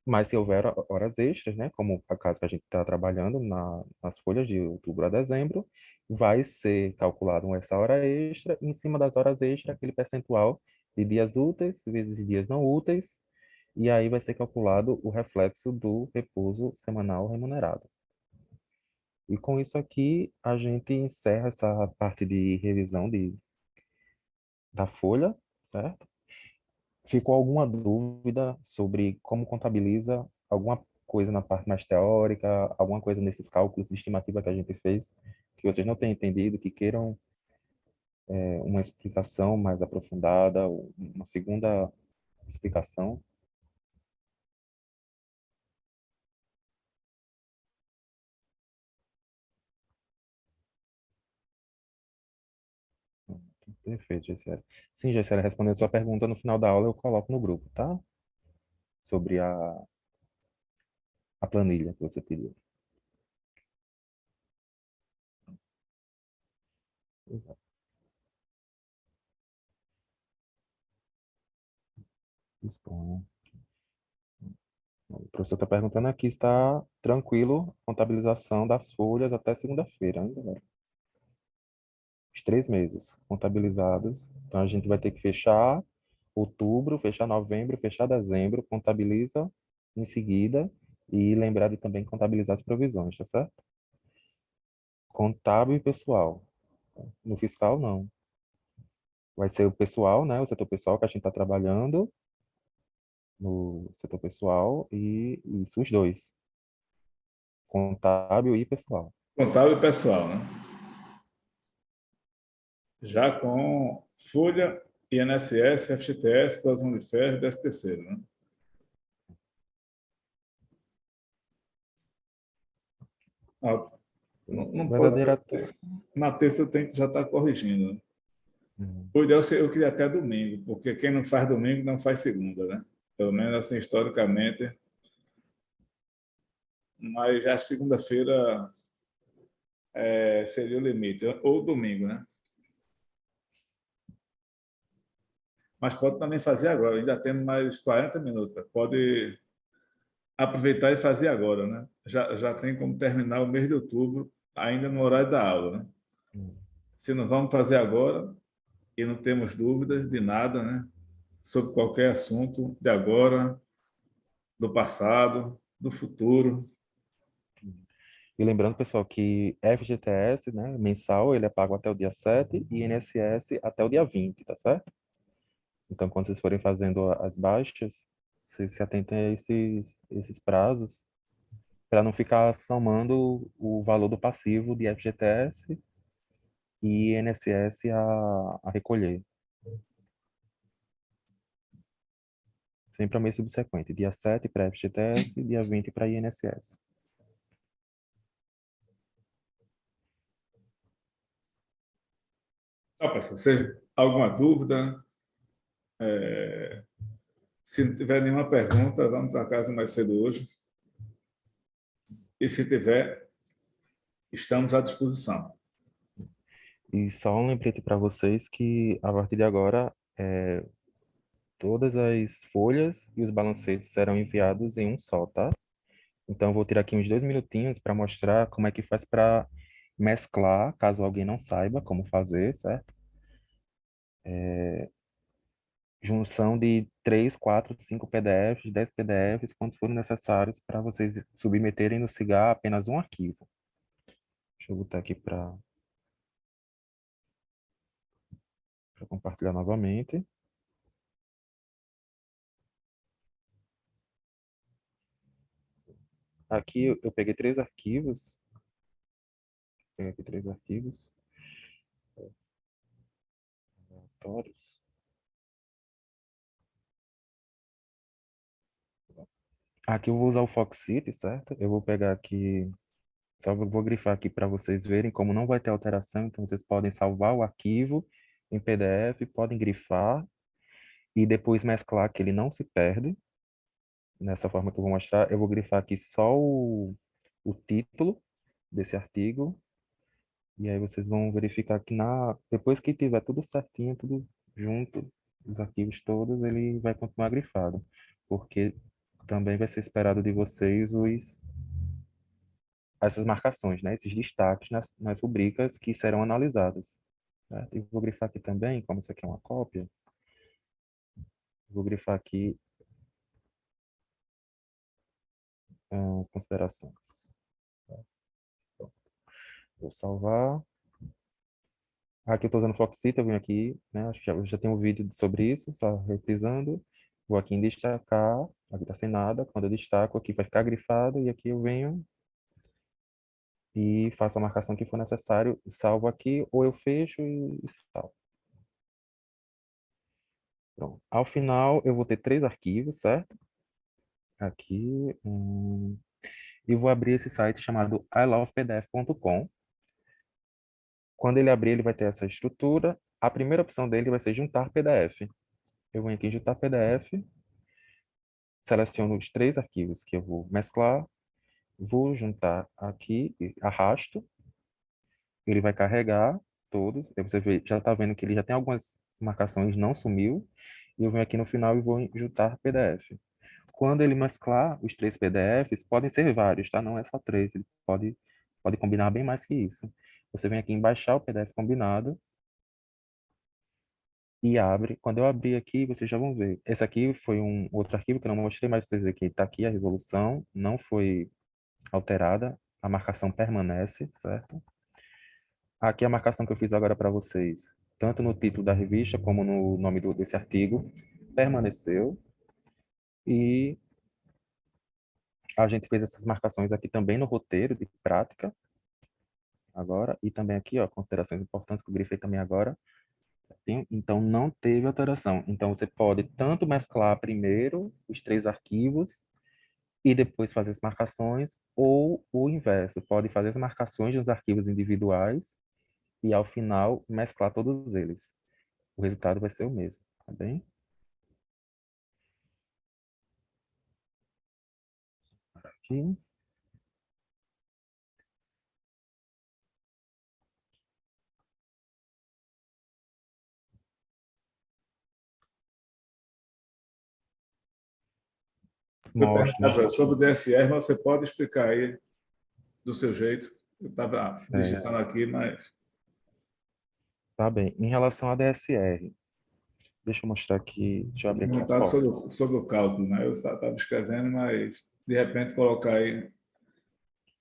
Mas se houver horas extras, né, como a caso que a gente está trabalhando nas folhas de outubro a dezembro, vai ser calculado essa hora extra, e em cima das horas extras, aquele percentual de dias úteis vezes dias não úteis, e aí vai ser calculado o reflexo do repouso semanal remunerado. E com isso aqui, a gente encerra essa parte de revisão da folha, certo? Ficou alguma dúvida sobre como contabiliza alguma coisa na parte mais teórica, alguma coisa nesses cálculos de estimativa que a gente fez, que vocês não tenham entendido, que queiram uma explicação mais aprofundada, uma segunda explicação? Perfeito, Gessera. Sim, Gessera, respondendo sua pergunta, no final da aula eu coloco no grupo, tá? Sobre a planilha que você pediu. Exato. Disponha. O professor está perguntando aqui, está tranquilo a contabilização das folhas até segunda-feira, ainda, né? Os 3 meses contabilizados. Então, a gente vai ter que fechar outubro, fechar novembro, fechar dezembro, contabiliza em seguida e lembrar de também contabilizar as provisões, tá certo? Contábil e pessoal. No fiscal, não. Vai ser o pessoal, né? O setor pessoal que a gente está trabalhando no setor pessoal e isso, os dois. Contábil e pessoal. Contábil e pessoal, né? Já com folha, INSS, FGTS, Plano de Ferro e 13º, né? Ah, não pode Verdadeira. ser. Na terça eu tenho que já estar corrigindo, né? Uhum. O ideal eu queria até domingo, porque quem não faz domingo não faz segunda, né? Pelo menos assim, historicamente. Mas já segunda-feira seria o limite, ou domingo, né? Mas pode também fazer agora, ainda temos mais 40 minutos. Pode aproveitar e fazer agora, né? Já tem como terminar o mês de outubro, ainda no horário da aula, né? Uhum. Se não vamos fazer agora e não temos dúvidas de nada, né? Sobre qualquer assunto de agora, do passado, do futuro. E lembrando, pessoal, que FGTS, né, mensal, ele é pago até o dia 7 e INSS até o dia 20, tá certo? Então, quando vocês forem fazendo as baixas, vocês se atentem a esses prazos para não ficar somando o valor do passivo de FGTS e INSS a recolher. Sempre ao mês subsequente. Dia 7 para FGTS, dia 20 para INSS. Só, pessoal, se alguma dúvida, se não tiver nenhuma pergunta, vamos para casa mais cedo hoje. E se tiver, estamos à disposição. E só um lembrete para vocês que, a partir de agora, todas as folhas e os balancetes serão enviados em um só, tá? Então, eu vou tirar aqui uns 2 minutinhos para mostrar como é que faz para mesclar, caso alguém não saiba como fazer, certo? Junção de 3, 4, 5 PDFs, 10 PDFs, quantos forem necessários para vocês submeterem no CIGAR apenas um arquivo. Deixa eu botar aqui para compartilhar novamente. Aqui eu peguei 3 arquivos. Peguei aqui 3 arquivos. Aleatórios. Aqui eu vou usar o Foxcity, certo? Eu vou pegar aqui, só vou grifar aqui para vocês verem como não vai ter alteração, então vocês podem salvar o arquivo em PDF, podem grifar e depois mesclar que ele não se perde. Nessa forma que eu vou mostrar, eu vou grifar aqui só o título desse artigo e aí vocês vão verificar que depois que tiver tudo certinho, tudo junto, os arquivos todos, ele vai continuar grifado, porque também vai ser esperado de vocês essas marcações, né? Esses destaques nas rubricas que serão analisadas. Certo? E vou grifar aqui também, como isso aqui é uma cópia, vou grifar aqui considerações. Vou salvar. Aqui eu estou usando Foxit, eu vim aqui, né? Acho que já tem um vídeo sobre isso, só reprisando. Vou aqui em destacar, aqui está sem nada. Quando eu destaco, aqui vai ficar grifado e aqui eu venho e faço a marcação que for necessário, salvo aqui, ou eu fecho e salvo. Pronto. Ao final, eu vou ter 3 arquivos, certo? Aqui, e vou abrir esse site chamado ilovepdf.com. Quando ele abrir, ele vai ter essa estrutura. A primeira opção dele vai ser juntar PDF. Eu venho aqui em juntar PDF, seleciono os 3 arquivos que eu vou mesclar, vou juntar aqui, arrasto, ele vai carregar todos. Aí você vê, já está vendo que ele já tem algumas marcações, não sumiu. E eu venho aqui no final e vou em juntar PDF. Quando ele mesclar os 3 PDFs, podem ser vários, tá? Não é só 3, ele pode combinar bem mais que isso. Você vem aqui em baixar o PDF combinado e abre. Quando eu abrir aqui, vocês já vão ver. Esse aqui foi um outro arquivo que eu não mostrei, mas vocês veem que está aqui a resolução, não foi alterada, a marcação permanece, certo? Aqui a marcação que eu fiz agora para vocês, tanto no título da revista como no nome desse artigo, permaneceu. E a gente fez essas marcações aqui também no roteiro de prática, agora, e também aqui, ó, considerações importantes que eu grifei também agora. Então, não teve alteração. Então, você pode tanto mesclar primeiro os 3 arquivos e depois fazer as marcações, ou o inverso, pode fazer as marcações nos arquivos individuais e, ao final, mesclar todos eles. O resultado vai ser o mesmo, tá bem? Aqui. Foi Mostra. perguntado sobre o DSR, mas você pode explicar aí do seu jeito. Eu estava digitando aqui, mas Tá bem. Em relação à DSR, deixa eu mostrar aqui, deixa eu abrir aqui a perguntar foto. sobre o cálculo, né? Eu estava escrevendo, mas de repente colocar aí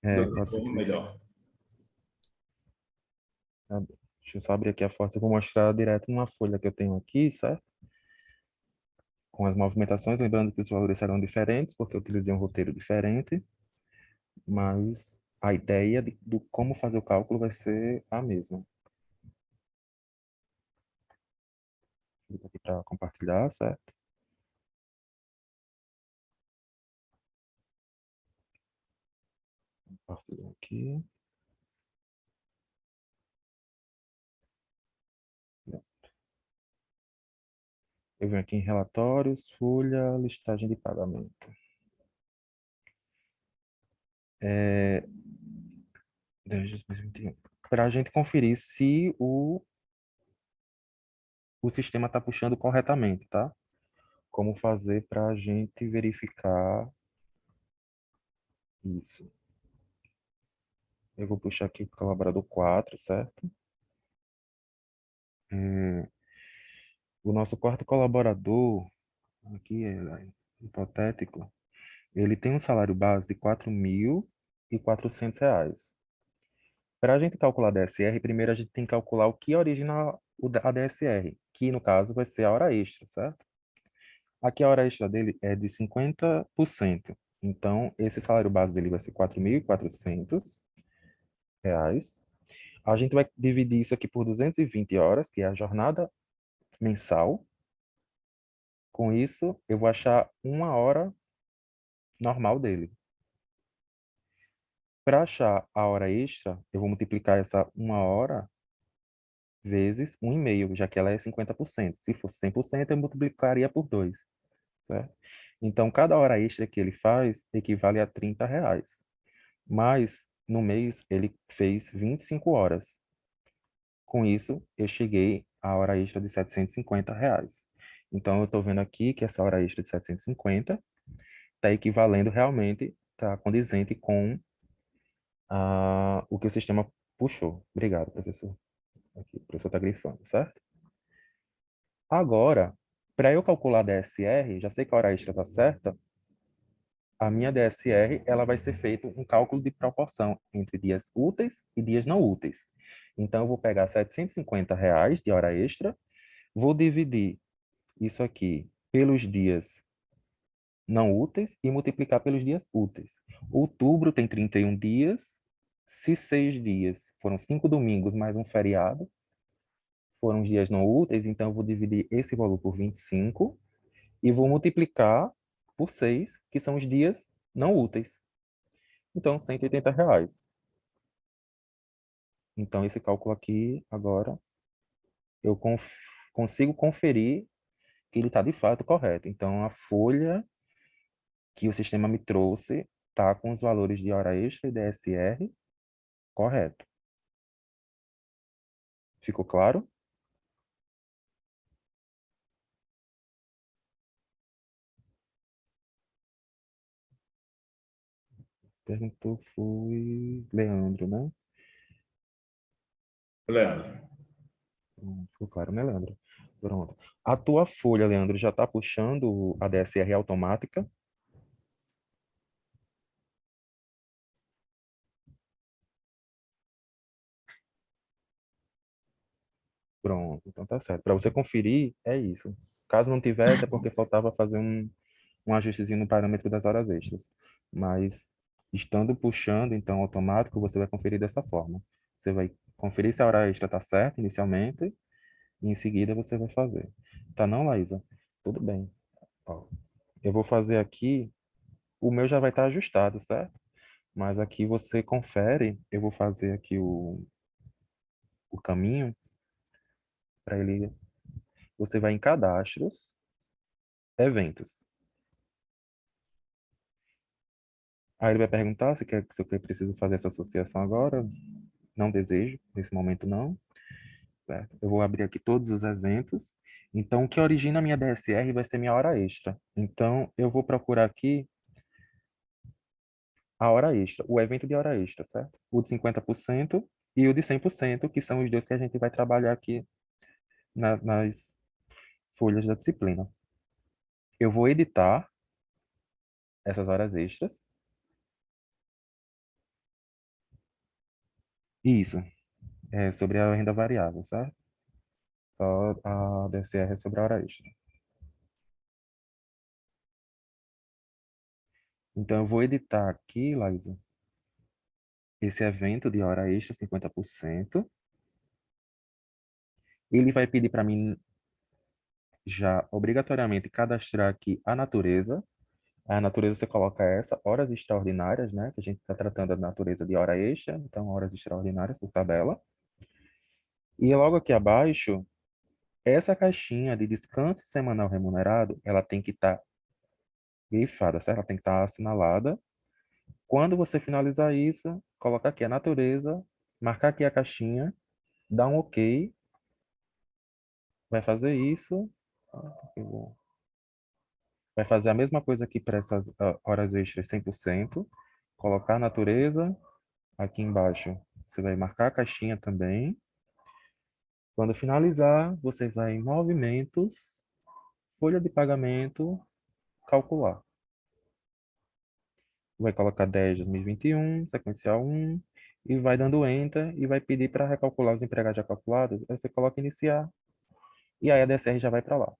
de outra Pode ser forma que... melhor. Deixa eu só abrir aqui a foto, eu vou mostrar direto numa folha que eu tenho aqui, certo? Com as movimentações, lembrando que os valores serão diferentes, porque eu utilizei um roteiro diferente, mas a ideia do como fazer o cálculo vai ser a mesma. Vou aqui para compartilhar, certo? Compartilhar aqui. Eu venho aqui em relatórios, folha, listagem de pagamento. Desde 2021. Para a gente conferir se o sistema está puxando corretamente, tá? Como fazer para a gente verificar isso. Eu vou puxar aqui o colaborador 4, certo? O nosso quarto colaborador, aqui é hipotético, ele tem um salário base de R$ 4.400. Para a gente calcular a DSR, primeiro a gente tem que calcular o que origina a DSR, que no caso vai ser a hora extra, certo? Aqui a hora extra dele é de 50%. Então, esse salário base dele vai ser R$ 4.400. A gente vai dividir isso aqui por 220 horas, que é a jornada mensal. Com isso, eu vou achar uma hora normal dele. Para achar a hora extra, eu vou multiplicar essa uma hora vezes 1,5, já que ela é 50%. Se fosse 100%, eu multiplicaria por 2, certo? Então, cada hora extra que ele faz equivale a R$ 30. Mas, no mês, ele fez 25 horas. Com isso, eu cheguei à hora extra de R$ 750. Então, eu estou vendo aqui que essa hora extra de 750 está equivalendo realmente, está condizente com o que o sistema puxou. Obrigado, professor. Aqui, o professor está grifando, certo? Agora, para eu calcular a DSR, já sei que a hora extra está certa, a minha DSR, ela vai ser feito um cálculo de proporção entre dias úteis e dias não úteis. Então, eu vou pegar R$ 750 de hora extra, vou dividir isso aqui pelos dias não úteis e multiplicar pelos dias úteis. Outubro tem 31 dias. Se 6 dias foram 5 domingos mais um feriado, foram os dias não úteis, então eu vou dividir esse valor por 25 e vou multiplicar por 6, que são os dias não úteis. Então, R$ 180. Então, esse cálculo aqui, agora, eu consigo conferir que ele está de fato correto. Então, a folha que o sistema me trouxe está com os valores de hora extra e DSR correto. Ficou claro? Perguntou foi Leandro, né? Leandro. Ficou claro, né, Leandro? Pronto. A tua folha, Leandro, já está puxando a DSR automática? Pronto, então tá certo. Para você conferir, é isso. Caso não tivesse, é porque faltava fazer um ajustezinho no parâmetro das horas extras. Mas, estando puxando, então, automático, você vai conferir dessa forma. Você vai conferir se a hora extra está certa inicialmente, e em seguida você vai fazer. Tá não, Laísa? Tudo bem. Ó, eu vou fazer aqui, o meu já vai estar ajustado, certo? Mas aqui você confere, eu vou fazer aqui o caminho para ele. Você vai em cadastros, eventos. Aí ele vai perguntar se eu preciso fazer essa associação agora. Não desejo, nesse momento não. Certo? Eu vou abrir aqui todos os eventos. Então, o que origina a minha DSR vai ser minha hora extra. Então, eu vou procurar aqui a hora extra, o evento de hora extra, certo? O de 50% e o de 100%, que são os dois que a gente vai trabalhar aqui nas folhas da disciplina. Eu vou editar essas horas extras. Isso, é sobre a renda variável, certo? Só a DCR é sobre a hora extra. Então, eu vou editar aqui, Laísa, esse evento de hora extra, 50%. Ele vai pedir para mim já obrigatoriamente cadastrar aqui a natureza. A natureza você coloca essa, horas extraordinárias, né? Que a gente está tratando da natureza de hora extra, então horas extraordinárias por tabela. E logo aqui abaixo, essa caixinha de descanso semanal remunerado, ela tem que estar grifada, certo? Ela tem que estar assinalada. Quando você finalizar isso, coloca aqui a natureza, marcar aqui a caixinha, dá um OK, vai fazer isso, vai fazer a mesma coisa aqui para essas horas extras 100%, colocar a natureza, aqui embaixo você vai marcar a caixinha também. Quando finalizar, você vai em movimentos, folha de pagamento, calcular. Vai colocar 10 de 2021, sequencial 1, e vai dando Enter e vai pedir para recalcular os empregados já calculados. Aí você coloca iniciar e aí a DSR já vai para lá.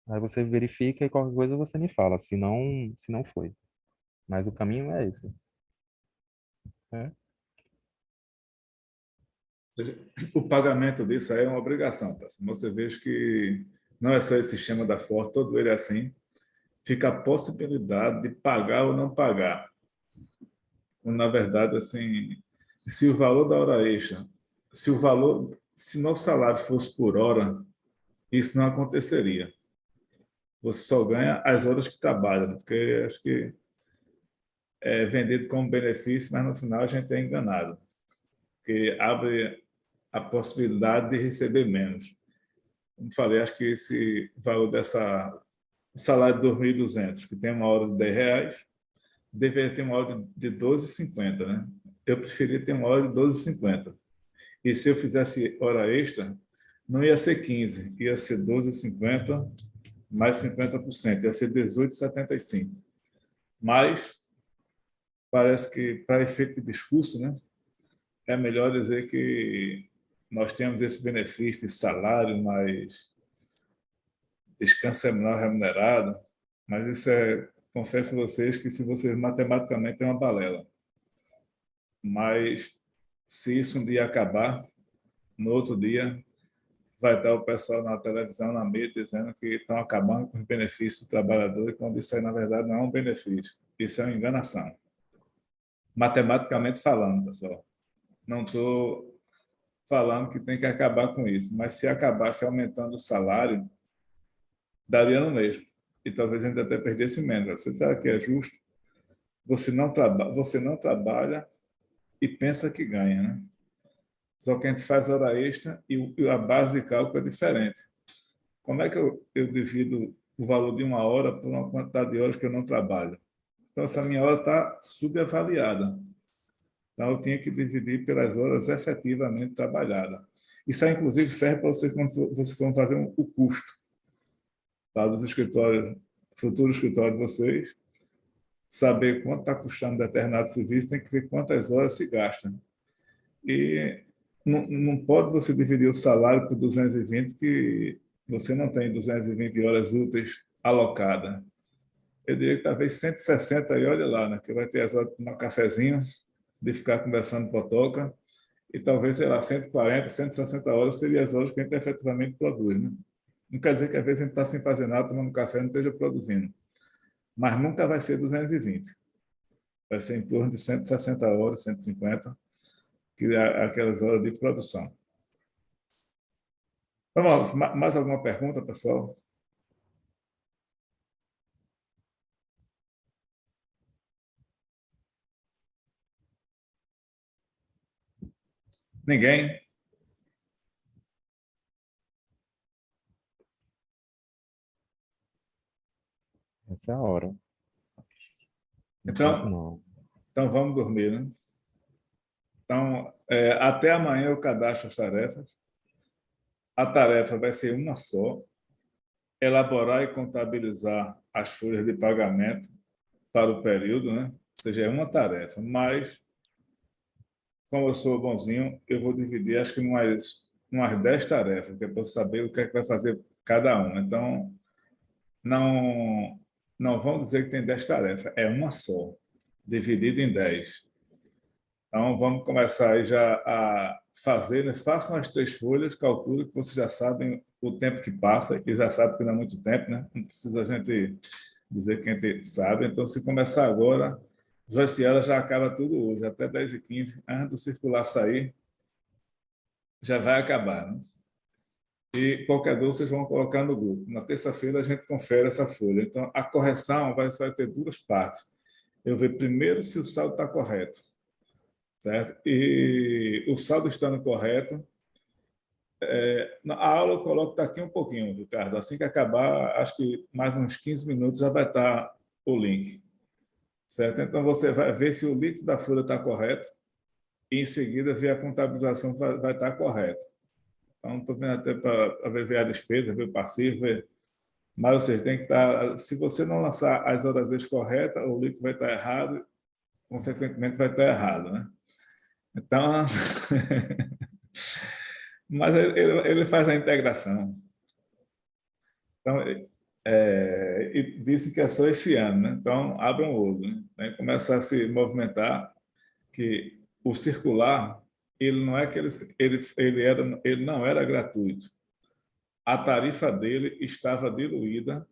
Aí você verifica e qualquer coisa você me fala, se não foi. Mas o caminho é esse. É. O pagamento disso aí é uma obrigação, tá? Você vê que não é só esse sistema da Ford, todo ele é assim. Fica a possibilidade de pagar ou não pagar. Na verdade, assim, se o valor da hora extra, se nosso salário fosse por hora, isso não aconteceria. Você só ganha as horas que trabalha, né? Porque acho que é vendido como benefício, mas no final a gente é enganado, porque abre a possibilidade de receber menos. Como falei, acho que esse valor dessa salário de 2.200, que tem uma hora de R$ 10, deveria ter uma hora de 12,50, né? Eu preferia ter uma hora de 12,50. E se eu fizesse hora extra, não ia ser 15, ia ser 12,50 mais 50%, ia ser 18,75. Mas parece que, para efeito de discurso, né, é melhor dizer que nós temos esse benefício de salário, mais descanso semanal remunerado, mas isso confesso a vocês que se vocês matematicamente é uma balela. Mas se isso um dia acabar, no outro dia vai estar o pessoal na televisão, na mídia, dizendo que estão acabando com os benefícios do trabalhador, e quando isso aí, na verdade, não é um benefício. Isso é uma enganação. Matematicamente falando, pessoal. Não estou falando que tem que acabar com isso, mas se acabasse aumentando o salário, daria no mesmo. E talvez ainda até perdesse menos. Você sabe que é justo? Você não trabalha e pensa que ganha, né? Só que a gente faz hora extra e a base de cálculo é diferente. Como é que eu divido o valor de uma hora por uma quantidade de horas que eu não trabalho? Então, essa minha hora está subavaliada. Então, eu tinha que dividir pelas horas efetivamente trabalhadas. Isso, aí, inclusive, serve para vocês quando vocês vão fazer o custo lá dos escritórios, futuro escritório de vocês, saber quanto está custando determinado serviço, tem que ver quantas horas se gastam. E não pode você dividir o salário por 220, que você não tem 220 horas úteis alocadas. Eu diria que talvez 160, e olha lá, né? Que vai ter as horas de tomar cafezinho, de ficar conversando potoca, e talvez, sei lá, 140, 160 horas seria as horas que a gente efetivamente produz, né? Não quer dizer que às vezes a gente está sem fazer nada, tomando café, não esteja produzindo. Mas nunca vai ser 220. Vai ser em torno de 160 horas, 150, que é aquelas horas de produção. Vamos, mais alguma pergunta, pessoal? Ninguém? Essa é a hora. Então, Não. então vamos dormir, né? Então, até amanhã eu cadastro as tarefas. A tarefa vai ser uma só: elaborar e contabilizar as folhas de pagamento para o período, né? Ou seja, é uma tarefa, mas, como eu sou bonzinho, eu vou dividir, acho que umas 10 tarefas, que é para eu saber o que é que vai fazer cada uma. Então, não, não vão dizer que tem 10 tarefas, é uma só, dividida em 10. Então, vamos começar aí já a fazer, né? Façam as 3 folhas, calculem que vocês já sabem o tempo que passa, e já sabem que não é muito tempo, né? Não precisa a gente dizer que a gente sabe. Então, se começar agora, ela já acaba tudo hoje, até 10h15, antes do circular sair, já vai acabar, né? E qualquer dúvida, vocês vão colocar no grupo. Na terça-feira, a gente confere essa folha. Então, a correção vai ter 2 partes. Eu ver primeiro se o saldo está correto, certo? E o saldo estando correto, na aula eu coloco daqui um pouquinho, Ricardo. Assim que acabar, acho que mais uns 15 minutos já vai estar o link, certo? Então, você vai ver se o líquido da folha está correto e, em seguida, ver a contabilização vai estar correta. Então, estou vendo até para ver a despesa, ver o passivo, mas você tem que estar... Se você não lançar as horas extras corretas, o líquido vai estar errado, consequentemente vai estar errado, né? Então, mas ele faz a integração. Então, e disse que é só esse ano, né? Então, abram o olho, né? Tem que começar a se movimentar, que o circular, ele não é que ele não era gratuito. A tarifa dele estava diluída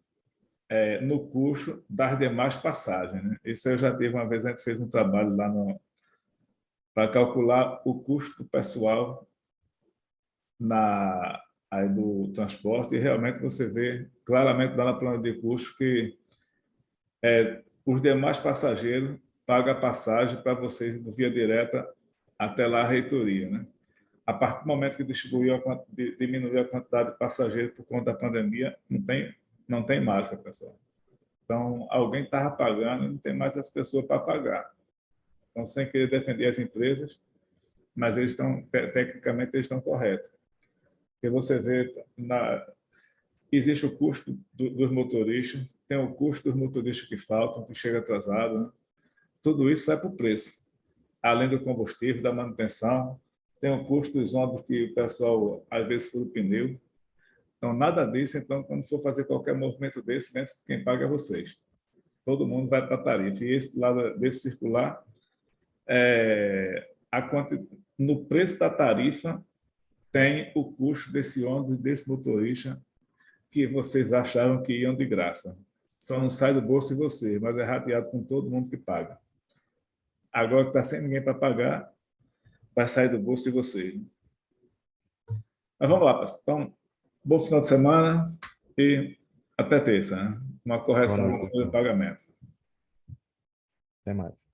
no custo das demais passagens, né? Isso eu já tive uma vez, a gente fez um trabalho lá para calcular o custo pessoal aí do transporte, e realmente você vê claramente lá na plana de custo que os demais passageiros pagam a passagem para vocês via direta até lá a reitoria, né? A partir do momento que diminuiu a quantidade de passageiros por conta da pandemia, não tem mágica, pessoal. Então, alguém estava pagando e não tem mais as pessoas para pagar. Então, sem querer defender as empresas, mas eles estão, tecnicamente, eles estão corretos. Porque você vê, existe o custo dos motoristas, tem o custo dos motoristas que faltam, que chegam atrasados, né? Tudo isso vai para o preço. Além do combustível, da manutenção, tem o custo dos ônibus que o pessoal, às vezes, fura o pneu. Então, nada disso. Então, quando for fazer qualquer movimento desse, lembre-se que quem paga é vocês. Todo mundo vai para a tarifa. E esse lado desse circular, no preço da tarifa, tem o custo desse ônibus, desse motorista, que vocês acharam que iam de graça. Só não sai do bolso de vocês, mas é rateado com todo mundo que paga. Agora que está sem ninguém para pagar, vai sair do bolso de vocês. Mas vamos lá, pessoal. Então, bom final de semana e até terça, né? Uma correção Boa noite. do pagamento. Até mais.